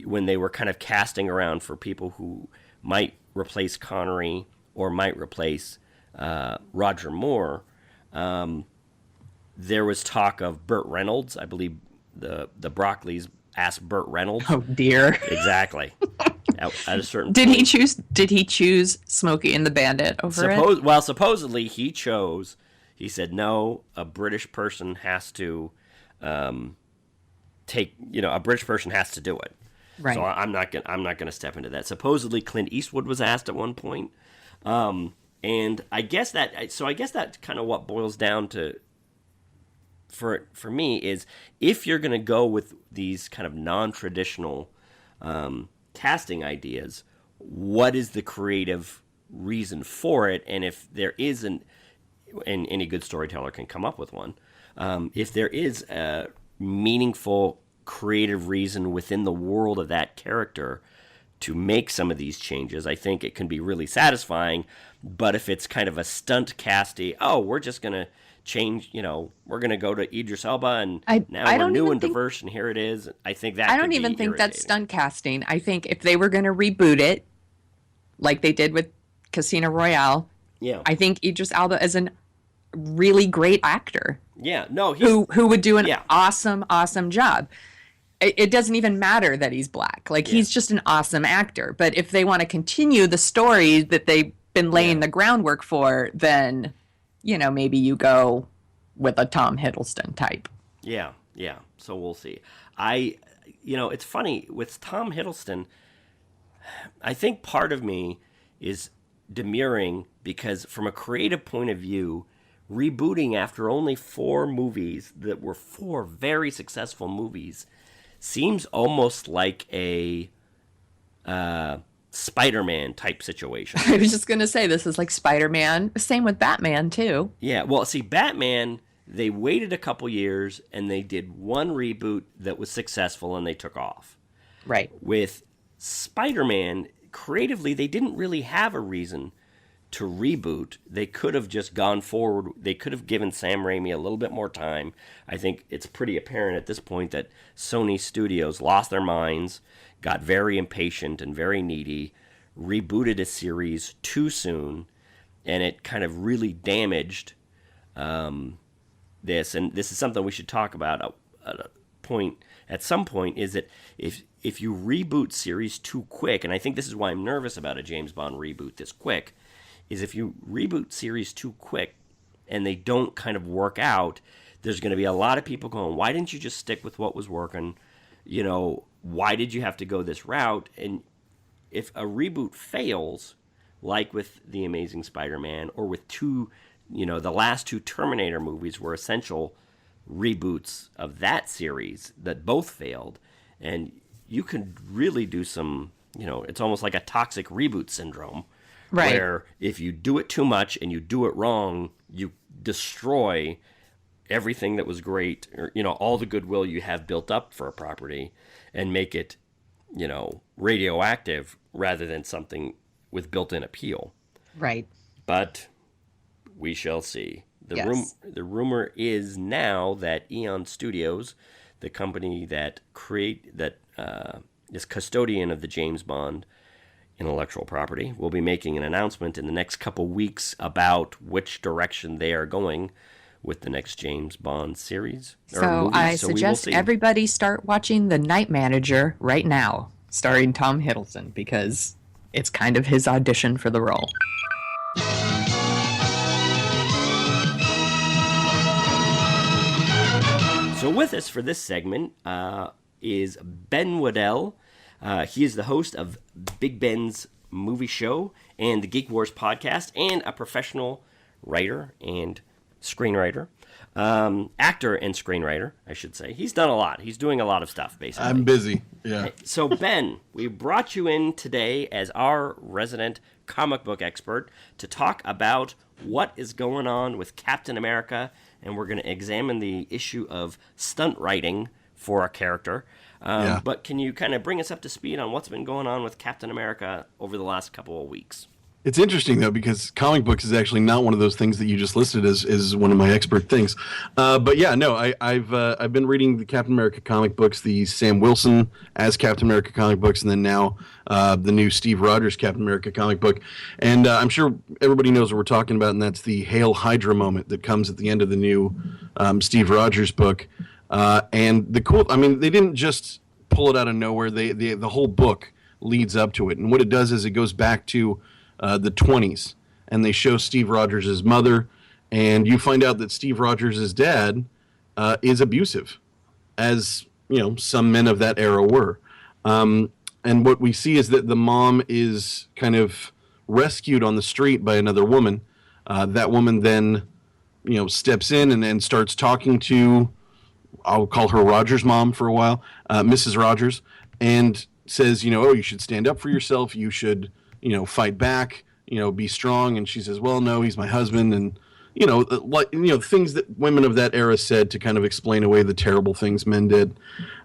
when they were kind of casting around for people who might replace Connery or might replace Roger Moore, there was talk of Burt Reynolds. I believe the Broccoli's asked Burt Reynolds. Oh dear. Exactly. At a certain Did point. Did he choose Smokey and the Bandit over it? Well, supposedly he chose. He said no. A British person has to take. A British person has to do it. Right. So I'm not gonna step into that. Supposedly Clint Eastwood was asked at one point, and I guess that's kind of what boils down to. For me is if you're gonna go with these kind of non-traditional casting ideas, what is the creative reason for it? And if there isn't, and any good storyteller can come up with one, if there is a meaningful creative reason within the world of that character to make some of these changes, I think it can be really satisfying. But if it's kind of a stunt casting, we're just going to change, we're going to go to Idris Elba and I now we're don't new even and think diverse and here it is. I think that I could don't be even think that's irritating. stunt casting. I think if they were going to reboot it, like they did with Casino Royale, Yeah. I think Idris Elba is a really great actor Yeah. No, he's who would do an Yeah. awesome job. It doesn't even matter that he's black. Like, he's just an awesome actor. But if they want to continue the story that they've been laying the groundwork for, then, maybe you go with a Tom Hiddleston type. Yeah. So we'll see. It's funny with Tom Hiddleston. I think part of me is demurring because from a creative point of view, rebooting after only 4 movies that were 4 very successful movies seems almost like a Spider-Man type situation. I was just going to say, this is like Spider-Man. Same with Batman, too. Yeah, well, see, Batman, they waited a couple years and they did one reboot that was successful and they took off. Right. With Spider-Man, creatively, they didn't really have a reason to reboot. They could have just gone forward. They could have given Sam Raimi a little bit more time. I think it's pretty apparent at this point that Sony Studios lost their minds, got very impatient and very needy, rebooted a series too soon, and it kind of really damaged this. And this is something we should talk about at some point, is that if you reboot series too quick, and I think this is why I'm nervous about a James Bond reboot this quick, is if you reboot series too quick and they don't kind of work out, there's going to be a lot of people going, why didn't you just stick with what was working? Why did you have to go this route? And if a reboot fails, like with The Amazing Spider-Man or with the last 2 Terminator movies were essential reboots of that series that both failed, and you could really do some, it's almost like a toxic reboot syndrome. Right. Where if you do it too much and you do it wrong, you destroy everything that was great, or, all the goodwill you have built up for a property and make it, radioactive rather than something with built-in appeal. Right. But we shall see. The rumor is now that Eon Studios, the company that is custodian of the James Bond intellectual property, will be making an announcement in the next couple weeks about which direction they are going with the next James Bond series. So I suggest everybody start watching The Night Manager right now, starring Tom Hiddleston, because it's kind of his audition for the role. So with us for this segment is Ben Waddell. He is the host of Big Ben's Movie Show and the Geek Wars podcast, and a professional writer and screenwriter. Actor and screenwriter, I should say. He's done a lot. He's doing a lot of stuff, basically. I'm busy, yeah. So, Ben, we brought you in today as our resident comic book expert to talk about what is going on with Captain America, and we're going to examine the issue of stunt writing for a character. But can you kind of bring us up to speed on what's been going on with Captain America over the last couple of weeks? It's interesting, though, because comic books is actually not one of those things that you just listed as one of my expert things. But yeah, no, I've been reading the Captain America comic books, the Sam Wilson as Captain America comic books, and then now the new Steve Rogers Captain America comic book. And I'm sure everybody knows what we're talking about, and that's the Hail Hydra moment that comes at the end of the new Steve Rogers book. And they didn't just pull it out of nowhere. The whole book leads up to it, and what it does is it goes back to the 20s, and they show Steve Rogers' mother, and you find out that Steve Rogers' dad is abusive, as some men of that era were. And what we see is that the mom is kind of rescued on the street by another woman. That woman then steps in and starts talking to, I'll call her Rogers' mom for a while, Mrs. Rogers, and says, you should stand up for yourself, you should fight back, be strong. And she says, well, no, he's my husband. And, things that women of that era said to kind of explain away the terrible things men did.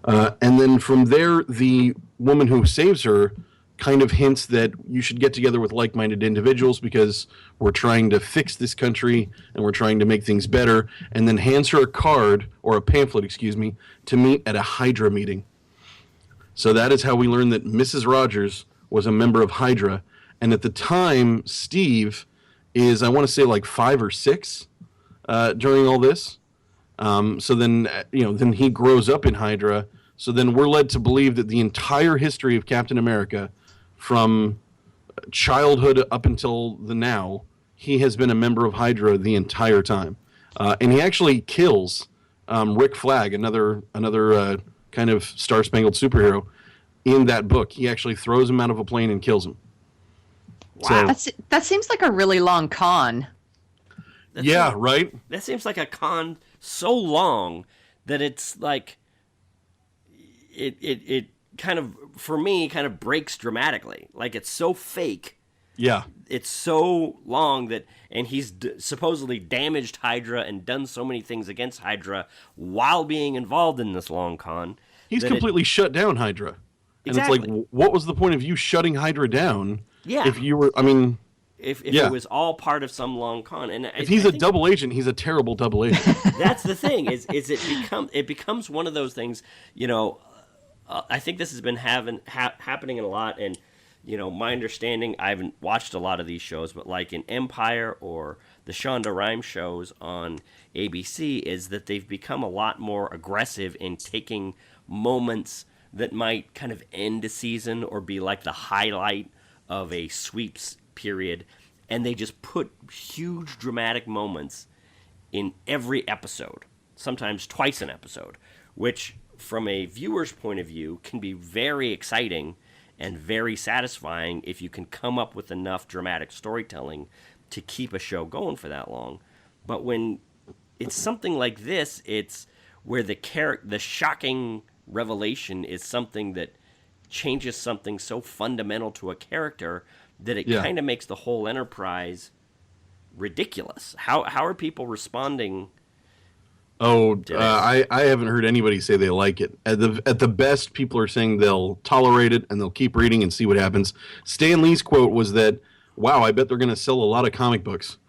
And then from there, the woman who saves her kind of hints that you should get together with like-minded individuals because we're trying to fix this country and we're trying to make things better, and then hands her a card, or a pamphlet, excuse me, to meet at a Hydra meeting. So that is how we learn that Mrs. Rogers was a member of Hydra. And at the time, Steve is, I want to say, like 5 or 6 during all this. So then, then he grows up in Hydra. So then we're led to believe that the entire history of Captain America, from childhood up until the now, he has been a member of Hydra the entire time. And he actually kills Rick Flag, another kind of star-spangled superhero, in that book. He actually throws him out of a plane and kills him. Wow. That seems like a really long con. Right? That seems like a con so long that it's like it kind of, for me, kind of breaks dramatically. Like, it's so fake. Yeah. It's so long that, and he's supposedly damaged Hydra and done so many things against Hydra while being involved in this long con. He's completely shut down Hydra. And Exactly. it's like, what was the point of you shutting Hydra down? Yeah. If you were, I mean... If it was all part of some long con, and if he's a double agent, he's a terrible double agent. That's the thing. It becomes one of those things. I think this has been happening a lot, and my understanding. I haven't watched a lot of these shows, but like in Empire or the Shonda Rhimes shows on ABC, is that they've become a lot more aggressive in taking moments that might kind of end a season or be like the highlight of a sweeps period, and they just put huge dramatic moments in every episode, sometimes twice an episode, which from a viewer's point of view can be very exciting and very satisfying if you can come up with enough dramatic storytelling to keep a show going for that long. But when it's something like this, it's where the shocking revelation is something that changes something so fundamental to a character that it kind of makes the whole enterprise ridiculous. How are people responding? I haven't heard anybody say they like it. At the best, people are saying they'll tolerate it and they'll keep reading and see what happens. Stan Lee's quote was that, "Wow, I bet they're going to sell a lot of comic books."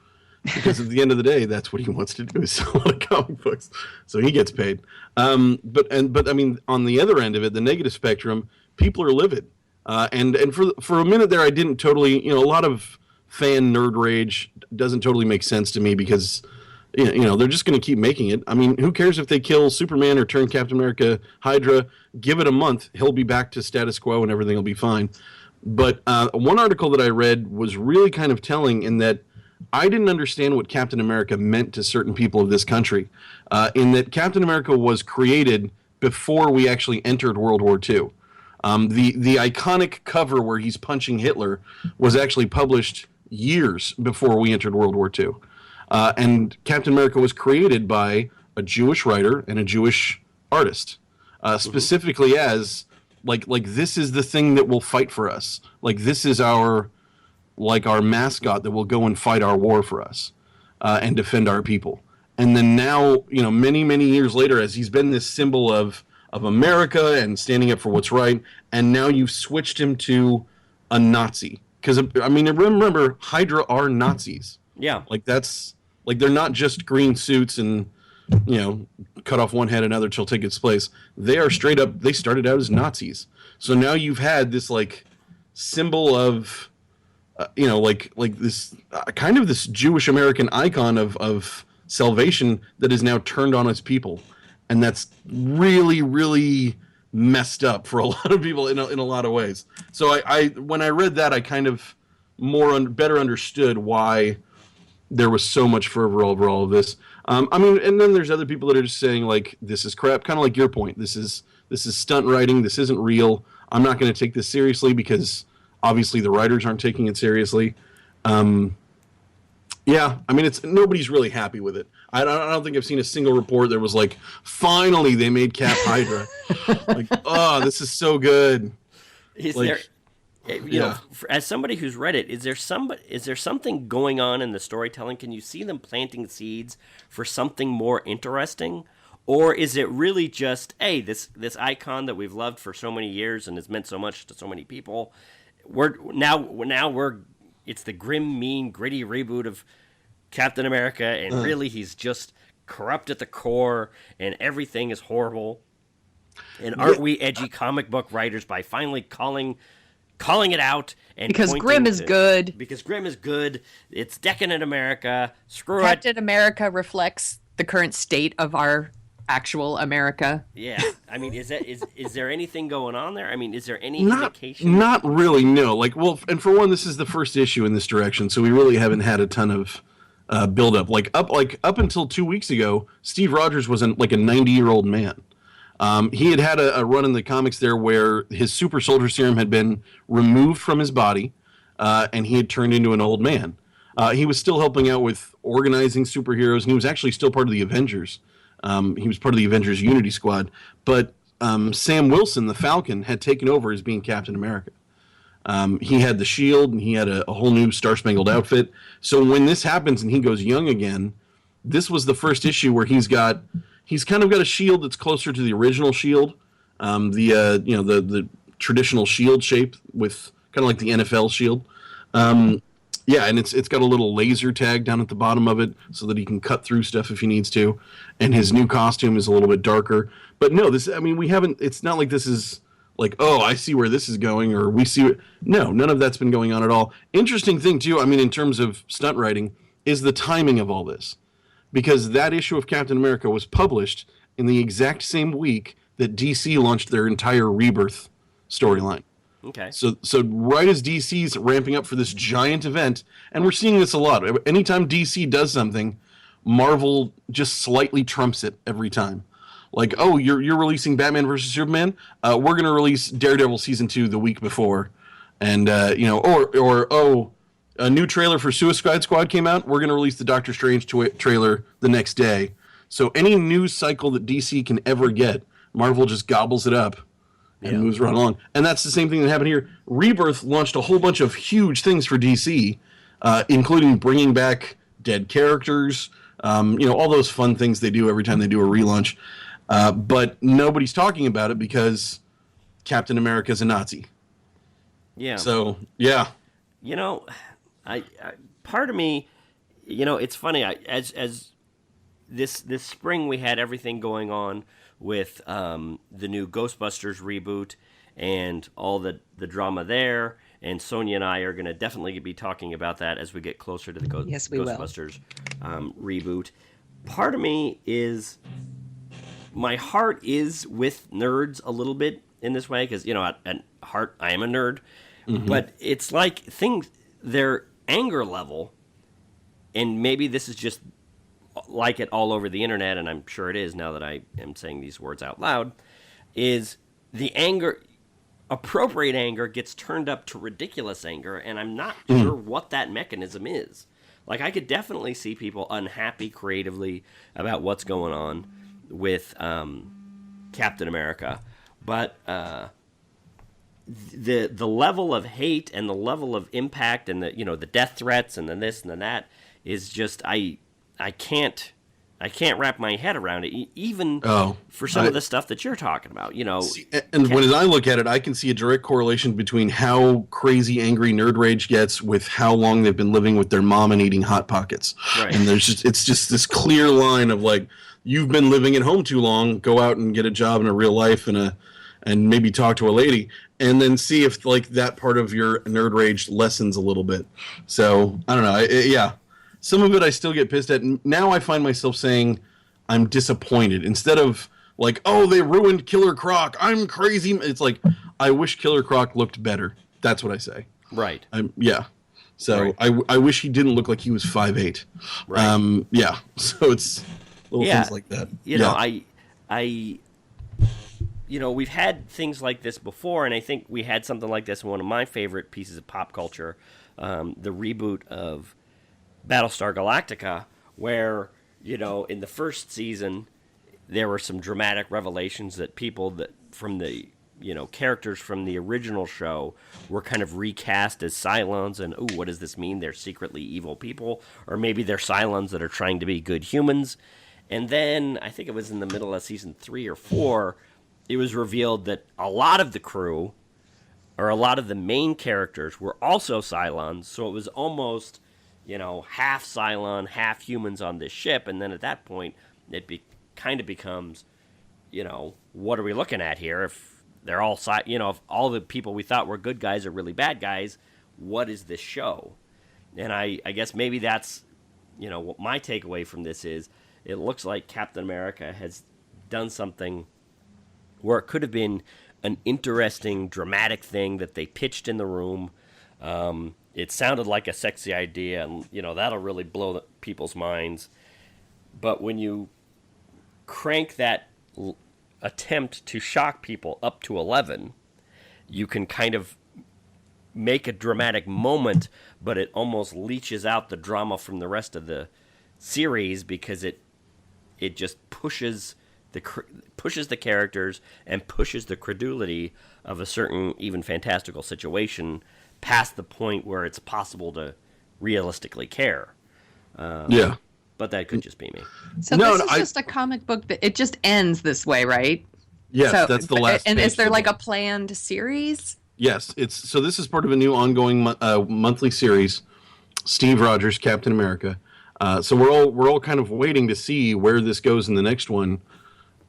Because at the end of the day, that's what he wants to do, is sell a lot of comic books. So he gets paid. But I mean, on the other end of it, the negative spectrum, people are livid. And for a minute there, I didn't totally, a lot of fan nerd rage doesn't totally make sense to me because, they're just going to keep making it. I mean, who cares if they kill Superman or turn Captain America Hydra? Give it a month, he'll be back to status quo and everything will be fine. But one article that I read was really kind of telling in that I didn't understand what Captain America meant to certain people of this country, in that Captain America was created before we actually entered World War II. The iconic cover where he's punching Hitler was actually published years before we entered World War II. And Captain America was created by a Jewish writer and a Jewish artist, specifically as, like this is the thing that will fight for us. Like, this is our mascot that will go and fight our war for us, and defend our people. And then now, many, many years later, as he's been this symbol of America and standing up for what's right, and now you've switched him to a Nazi. Because, I mean, remember, Hydra are Nazis. Yeah. They're not just green suits and, cut off one head, another till take its place. They are straight up, they started out as Nazis. So now you've had this, symbol of, this kind of this Jewish American icon of salvation that is now turned on its people. And that's really, really messed up for a lot of people in a lot of ways. So I when I read that, I kind of better understood why there was so much fervor over all of this. And then there's other people that are just saying, this is crap, kind of like your point. This is stunt writing. This isn't real. I'm not going to take this seriously because obviously the writers aren't taking it seriously. Nobody's really happy with it. I don't think I've seen a single report that was finally they made Cap Hydra. This is so good. As somebody who's read it, is there something going on in the storytelling? Can you see them planting seeds for something more interesting? Or is it really just, hey, this icon that we've loved for so many years and has meant so much to so many people, we're it's the grim, mean, gritty reboot of Captain America, and really he's just corrupt at the core, and everything is horrible. And aren't we edgy comic book writers by finally calling it out and Because pointing grim is good. Because grim is good. It's decadent America. Screw it. Captain America reflects the current state of our actual America. Yeah, I mean, is there anything going on there? I mean, is there any indication? Not really, no. Like, well, and for one, this is the first issue in this direction, so we really haven't had a ton of build up. Like up until 2 weeks ago, Steve Rogers was like a 90-year-old man. He had a run in the comics there where his super soldier serum had been removed from his body, and he had turned into an old man. He was still helping out with organizing superheroes, and he was actually still part of the Avengers. He was part of the Avengers Unity Squad. But Sam Wilson, the Falcon, had taken over as being Captain America. He had the shield, and he had a whole new Star-Spangled outfit. So when this happens and he goes young again, this was the first issue where he's kind of got a shield that's closer to the original shield, the traditional shield shape with kind of like the NFL shield. Yeah, and it's got a little laser tag down at the bottom of it so that he can cut through stuff if he needs to. And his new costume is a little bit darker. But no, it's not like this is like, oh, I see where this is going, or we see it. No, none of that's been going on at all. Interesting thing, too, I mean, in terms of stunt writing, is the timing of all this. Because that issue of Captain America was published in the exact same week that DC launched their entire Rebirth storyline. Okay. So right as DC's ramping up for this giant event, and we're seeing this a lot. Anytime DC does something, Marvel just slightly trumps it every time. Like, oh, you're releasing Batman versus Superman? We're going to release Daredevil Season 2 the week before. And, a new trailer for Suicide Squad came out. We're going to release the Doctor Strange trailer the next day. So any news cycle that DC can ever get, Marvel just gobbles it up and moves right along. And that's the same thing that happened here. Rebirth launched a whole bunch of huge things for DC, including bringing back dead characters, all those fun things they do every time they do a relaunch. But nobody's talking about it because Captain America's a Nazi. Yeah. So, yeah. I part of me, it's funny. As this spring we had everything going on with the new Ghostbusters reboot and all the drama there, and Sonia and I are going to definitely be talking about that as we get closer to the Ghostbusters reboot. Part of me is, my heart is with nerds a little bit in this way because at heart I am a nerd, but it's like their anger level, and maybe this is just like it all over the internet, and I'm sure it is now that I am saying these words out loud, is the anger, appropriate anger gets turned up to ridiculous anger, and I'm not sure what that mechanism is. Like, I could definitely see people unhappy creatively about what's going on with Captain America, but the level of hate and the level of impact and the death threats and the this and the that is just I can't wrap my head around it, even for some of the stuff that you're talking about. When I look at it, I can see a direct correlation between how crazy angry nerd rage gets with how long they've been living with their mom and eating Hot Pockets. Right. And it's just this clear line of like, you've been living at home too long, go out and get a job in a real life and maybe talk to a lady, and then see if like that part of your nerd rage lessens a little bit. So I don't know. Some of it I still get pissed at. Now I find myself saying I'm disappointed instead of like, oh, they ruined Killer Croc, I'm crazy. It's like, I wish Killer Croc looked better. That's what I say. Right. So right. I wish he didn't look like he was 5'8". Right. So it's little things like that. We've had things like this before, and I think we had something like this in one of my favorite pieces of pop culture, the reboot of Battlestar Galactica, where, in the first season, there were some dramatic revelations that people that from the, characters from the original show were kind of recast as Cylons, and, what does this mean? They're secretly evil people, or maybe they're Cylons that are trying to be good humans. And then, I think it was in the middle of season 3 or 4, it was revealed that a lot of the crew or a lot of the main characters were also Cylons, so it was almost, half Cylon, half humans on this ship, and then at that point, it kind of becomes, what are we looking at here? If they're all, if all the people we thought were good guys are really bad guys, what is this show? And I guess maybe that's, what my takeaway from this is, it looks like Captain America has done something where it could have been an interesting, dramatic thing that they pitched in the room. It sounded like a sexy idea, and, that'll really blow people's minds. But when you crank that attempt to shock people up to 11, you can kind of make a dramatic moment, but it almost leaches out the drama from the rest of the series because it just pushes the characters and pushes the credulity of a certain even fantastical situation past the point where it's possible to realistically care. Yeah. But that could just be me. So this is just a comic book that it just ends this way, right? Yes, so, that's the last. And is there like a planned series? Yes, so this is part of a new ongoing monthly series, Steve Rogers, Captain America. So we're all kind of waiting to see where this goes in the next one,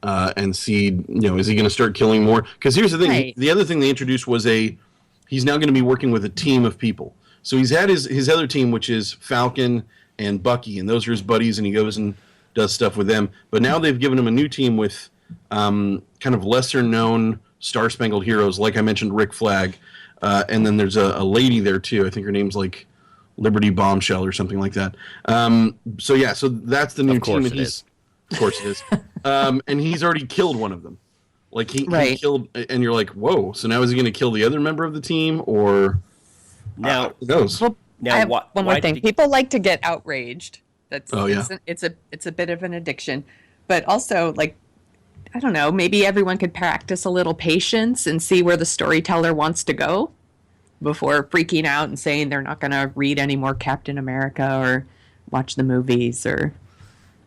and see, is he going to start killing more? Because here's the thing: Right. The other thing they introduced was he's now going to be working with a team of people. So he's had his other team, which is Falcon and Bucky, and those are his buddies, and he goes and does stuff with them. But now they've given him a new team with kind of lesser known Star Spangled Heroes, like I mentioned, Rick Flag, and then there's a lady there too. I think her name's like Liberty Bombshell or something like that. So that's the new team. And of course it is. And he's already killed one of them. Like he killed, and you're like, whoa. So now is he going to kill the other member of the team, or now who knows? Well, now I have one more thing. People like to get outraged. It's a bit of an addiction, but also like, I don't know, maybe everyone could practice a little patience and see where the storyteller wants to go before freaking out and saying they're not going to read any more Captain America or watch the movies or.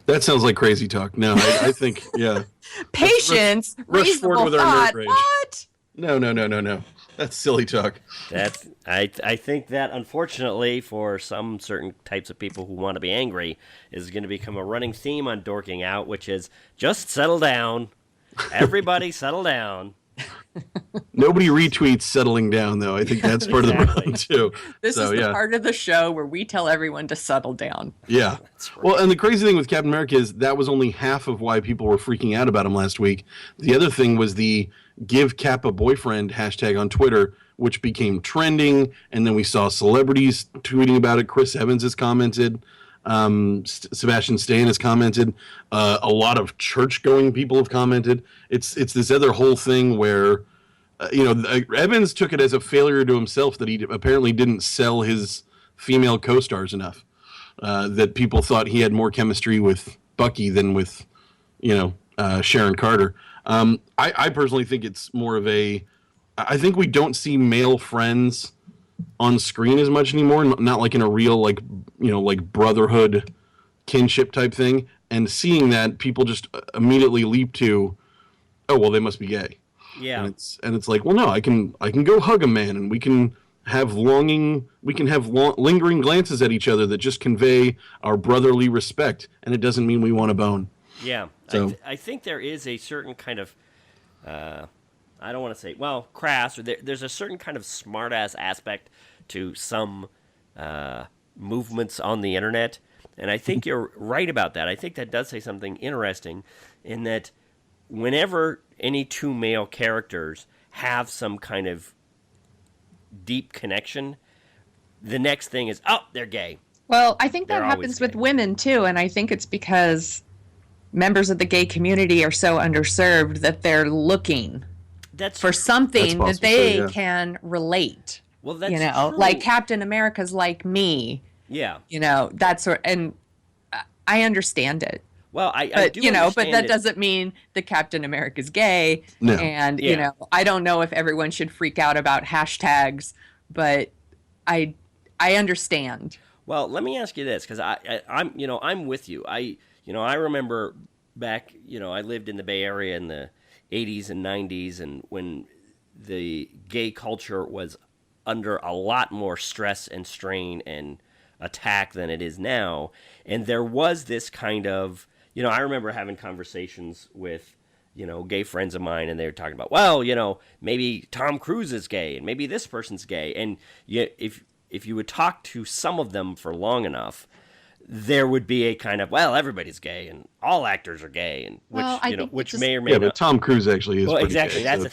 That sounds like crazy talk. No, I think, yeah. Patience, rush reasonable forward with our thought. nerd rage. What? No. That's silly talk. I think that, unfortunately, for some certain types of people who want to be angry, is going to become a running theme on Dorking Out, which is just settle down. Everybody settle down. Nobody retweets settling down, though. I think that's part of the problem, too. This is the part of the show where we tell everyone to settle down. Yeah. Right. Well, and the crazy thing with Captain America is that was only half of why people were freaking out about him last week. The other thing was the Give Cap a Boyfriend hashtag on Twitter, which became trending, and then we saw celebrities tweeting about it. Chris Evans has commented. Sebastian Stan has commented. A lot of church-going people have commented. It's this other whole thing where, Evans took it as a failure to himself that he apparently didn't sell his female co-stars enough. That people thought he had more chemistry with Bucky than with, Sharon Carter. I personally think it's more of I think we don't see male friends on screen as much anymore, not like in a real like brotherhood kinship type thing. And seeing that, people just immediately leap to, oh well, they must be gay. Yeah. And it's like, well, no, I can go hug a man, and we can have lingering glances at each other that just convey our brotherly respect, and it doesn't mean we want to bone. Yeah. So I think there is a certain kind of I don't want to say, crass, or there's a certain kind of smart-ass aspect to some movements on the internet, and I think you're right about that. I think that does say something interesting in that whenever any two male characters have some kind of deep connection, the next thing is, oh, they're gay. Well, I think that They're happens always with gay. women, too, and I think it's because members of the gay community are so underserved that they're looking That's for something That's that they possible, yeah. can relate. well, that's true. Like Captain America's like me. Yeah. That's and I understand it. Well, I But do but understand that it. doesn't mean that Captain America's gay. No. And Yeah. I don't know if everyone should freak out about hashtags, but I understand. Well, let me ask you this, because I'm with you. I remember back, I lived in the Bay Area in the 80s and 90s, and when the gay culture was under a lot more stress and strain and attack than it is now. And there was this kind of, I remember having conversations with, gay friends of mine, and they were talking about, well, maybe Tom Cruise is gay, and maybe this person's gay. And if you would talk to some of them for long enough, there would be a kind of, well, everybody's gay, and all actors are gay, and which may or may not. But Tom Cruise actually is. Well, pretty exactly. gay, That's so. the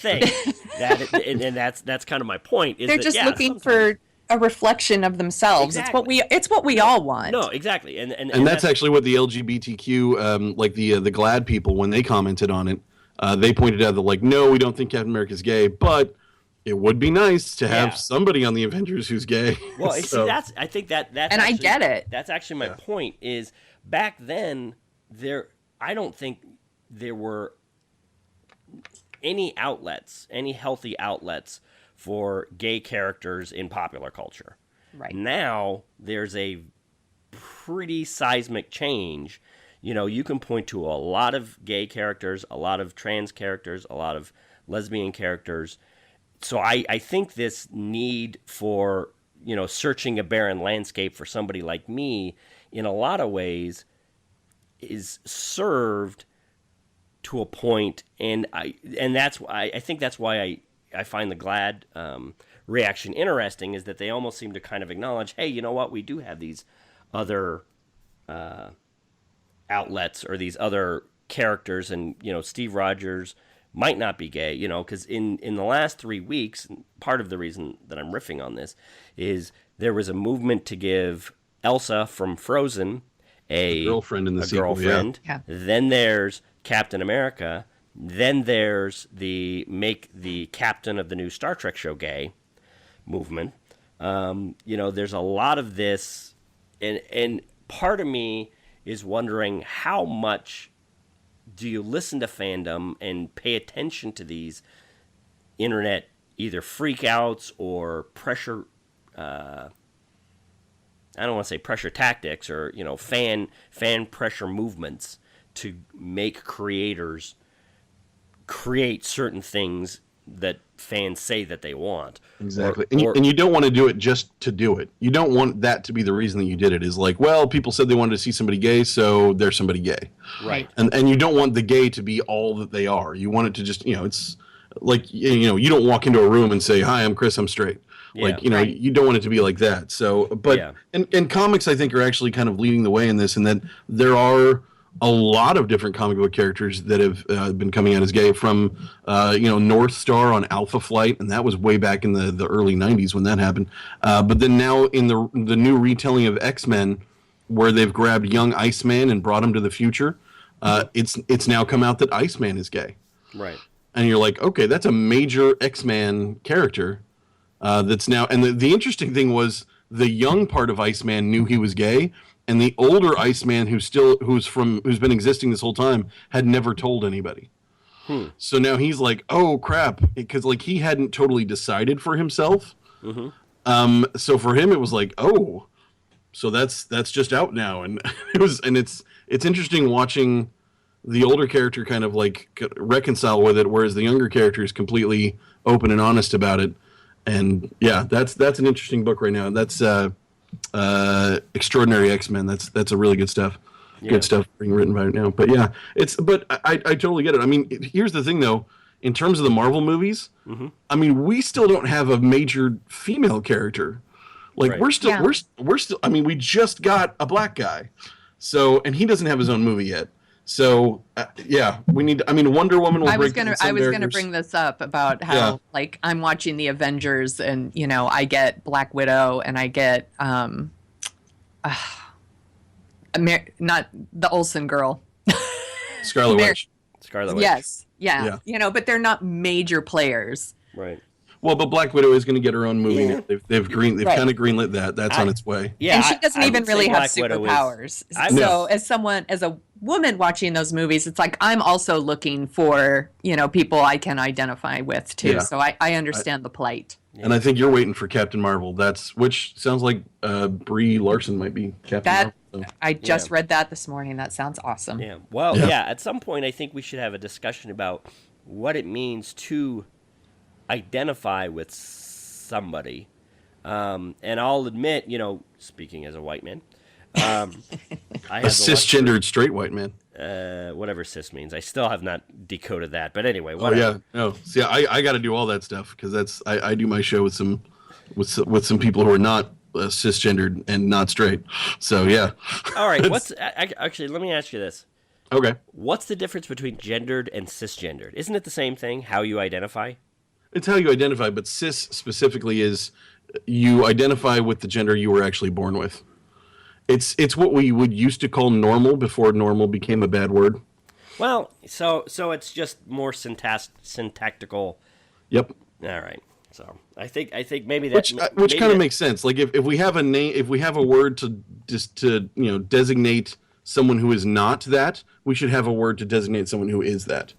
thing. and that's kind of my point. Is They're that, just looking sometimes- for a reflection of themselves. Exactly. It's what we all want. No, exactly. And that's actually what the LGBTQ, like the GLAAD people, when they commented on it, they pointed out that, like, no, we don't think Captain America's gay, but it would be nice to have somebody on the Avengers who's gay. Well, So- see, I think that's And actually, I get it. That's actually my point. Is back then I don't think there were any healthy outlets for gay characters in popular culture. Right. Now there's a pretty seismic change. You can point to a lot of gay characters, a lot of trans characters, a lot of lesbian characters. So I think this need for, searching a barren landscape for somebody like me, in a lot of ways, is served to a point, and that's why I think that's why I find the GLAAD reaction interesting, is that they almost seem to kind of acknowledge, hey, you know what, we do have these other outlets or these other characters, and Steve Rogers might not be gay, because in the last 3 weeks, part of the reason that I'm riffing on this is there was a movement to give Elsa from Frozen a girlfriend in the sequel, girlfriend. Yeah. Then there's Captain America. Then there's the make the captain of the new Star Trek show gay movement. There's a lot of this, and part of me is wondering how much do you listen to fandom and pay attention to these internet either freakouts or pressure, I don't want to say pressure tactics, or fan pressure movements to make creators create certain things that fans say that they want. Exactly. And you don't want to do it just to do it. You don't want that to be the reason that you did it, is like, well, people said they wanted to see somebody gay, so there's somebody gay. Right. And you don't want the gay to be all that they are. You want it to just, it's like, you don't walk into a room and say, hi, I'm Chris, I'm straight. Like, you don't want it to be like that. So, but, and comics, I think, are actually kind of leading the way in this, and that there are a lot of different comic book characters that have been coming out as gay, from North Star on Alpha Flight, and that was way back in the early 90s when that happened. But then now in the new retelling of X-Men, where they've grabbed young Iceman and brought him to the future, it's now come out that Iceman is gay. Right. And you're like, okay, that's a major X-Man character that's now. And the interesting thing was, the young part of Iceman knew he was gay, and the older Iceman, who's been existing this whole time, had never told anybody. So now he's like, oh crap, because like he hadn't totally decided for himself. So for him, it was like, oh, so that's just out now, and it's interesting watching the older character kind of like reconcile with it, whereas the younger character is completely open and honest about it. And yeah, that's an interesting book right now. That's Extraordinary X-Men. That's a really good stuff. Good stuff being written right now. But yeah, but I totally get it. I mean, here's the thing though, in terms of the Marvel movies, I mean, we still don't have a major female character. Like we're still I mean, we just got a black guy. So, and he doesn't have his own movie yet. So we need. I mean, Wonder Woman will. I was gonna bring this up about how like I'm watching the Avengers, and I get Black Widow, and I get not the Olsen girl, Scarlet Witch. Scarlet Witch. Yes, yeah. But they're not major players. Right. Well, but Black Widow is going to get her own movie now. They've kind of greenlit that. That's on its way. Yeah, and she doesn't even really have superpowers. So as as a woman watching those movies, it's like I'm also looking for people I can identify with too. Yeah. So I understand the plight. And I think you're waiting for Captain Marvel. Which sounds like Brie Larson might be Captain Marvel. So. I just read that this morning. That sounds awesome. Yeah. Well, yeah. At some point, I think we should have a discussion about what it means to identify with somebody, and I'll admit, speaking as a white man, I A have cisgendered straight white man. whatever cis means. I still have not decoded that, but anyway, Oh whatever. yeah, no. See, I got to do all that stuff because I do my show with some people who are not cisgendered and not straight. So yeah. All right, actually? Let me ask you this. Okay. What's the difference between gendered and cisgendered? Isn't it the same thing? How you identify? It's how you identify, but cis specifically is you identify with the gender you were actually born with. It's what we would used to call normal before normal became a bad word. Well, so it's just more syntactical. Yep. All right. So I think maybe that Which kind of makes sense. Like if we have a name, if we have a word to designate someone who is not that, we should have a word to designate someone who is that,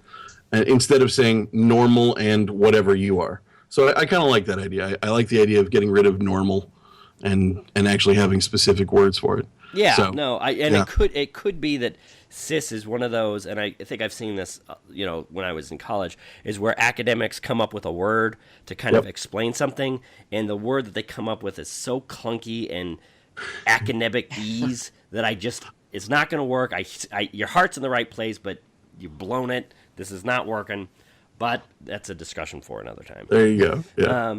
and instead of saying normal and whatever you are. So I kind of like that idea. I like the idea of getting rid of normal, and actually having specific words for it. Yeah. So, no. It could be that cis is one of those, and I think I've seen this, when I was in college, is where academics come up with a word to kind of explain something, and the word that they come up with is so clunky and academic ease that it's not going to work. Your heart's in the right place, but you've blown it. This is not working. But that's a discussion for another time. there you go. Yeah.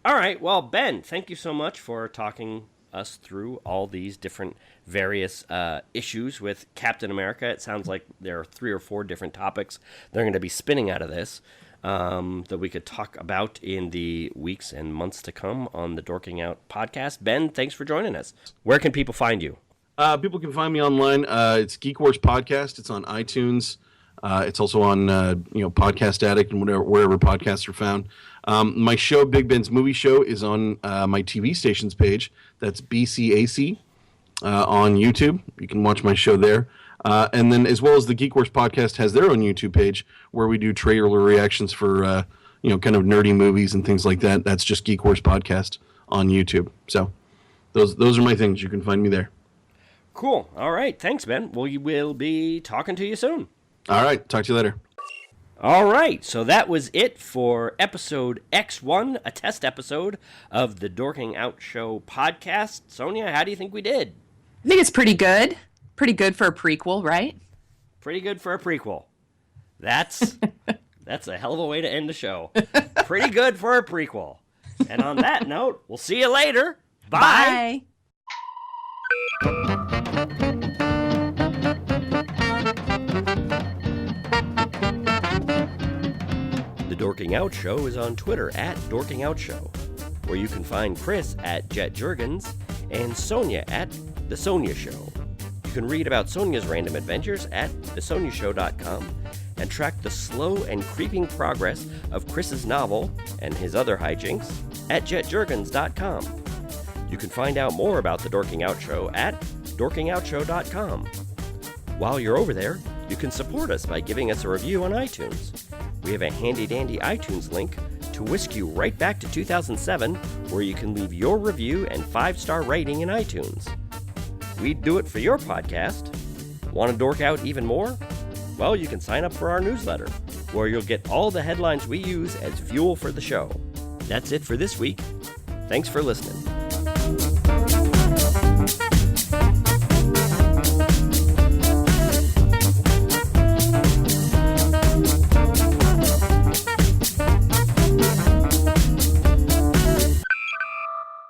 All right. Well, Ben, thank you so much for talking us through all these different various issues with Captain America. It sounds like there are 3 or 4 different topics that are going to be spinning out of this that we could talk about in the weeks and months to come on the Dorking Out podcast. Ben, thanks for joining us. Where can people find you? People can find me online. It's Geek Wars Podcast. It's on iTunes. It's also on Podcast Addict and wherever podcasts are found. My show, Big Ben's Movie Show, is on my TV stations page. That's BCAC on YouTube. You can watch my show there. And then, as well as the Geek Wars Podcast has their own YouTube page where we do trailer reactions for kind of nerdy movies and things like that. That's just Geek Wars Podcast on YouTube. So those are my things. You can find me there. Cool. All right. Thanks, Ben. We will be talking to you soon. All right. Talk to you later. All right. So that was it for episode X1, a test episode of the Dorking Out Show podcast. Sonia, how do you think we did? I think it's pretty good. Pretty good for a prequel, right? Pretty good for a prequel. That's a hell of a way to end the show. Pretty good for a prequel. And on that note, we'll see you later. Bye. The Dorking Out Show is on Twitter at Dorking Out Show, where you can find Chris at Jet Jurgens and Sonia at The Sonia Show. You can read about Sonia's random adventures at thesoniashow.com and track the slow and creeping progress of Chris's novel and his other hijinks at jetjurgens.com. You can find out more about the Dorking Out Show at dorkingoutshow.com. While you're over there, you can support us by giving us a review on iTunes. We have a handy-dandy iTunes link to whisk you right back to 2007, where you can leave your review and 5-star rating in iTunes. We'd do it for your podcast. Want to dork out even more? Well, you can sign up for our newsletter, where you'll get all the headlines we use as fuel for the show. That's it for this week. Thanks for listening.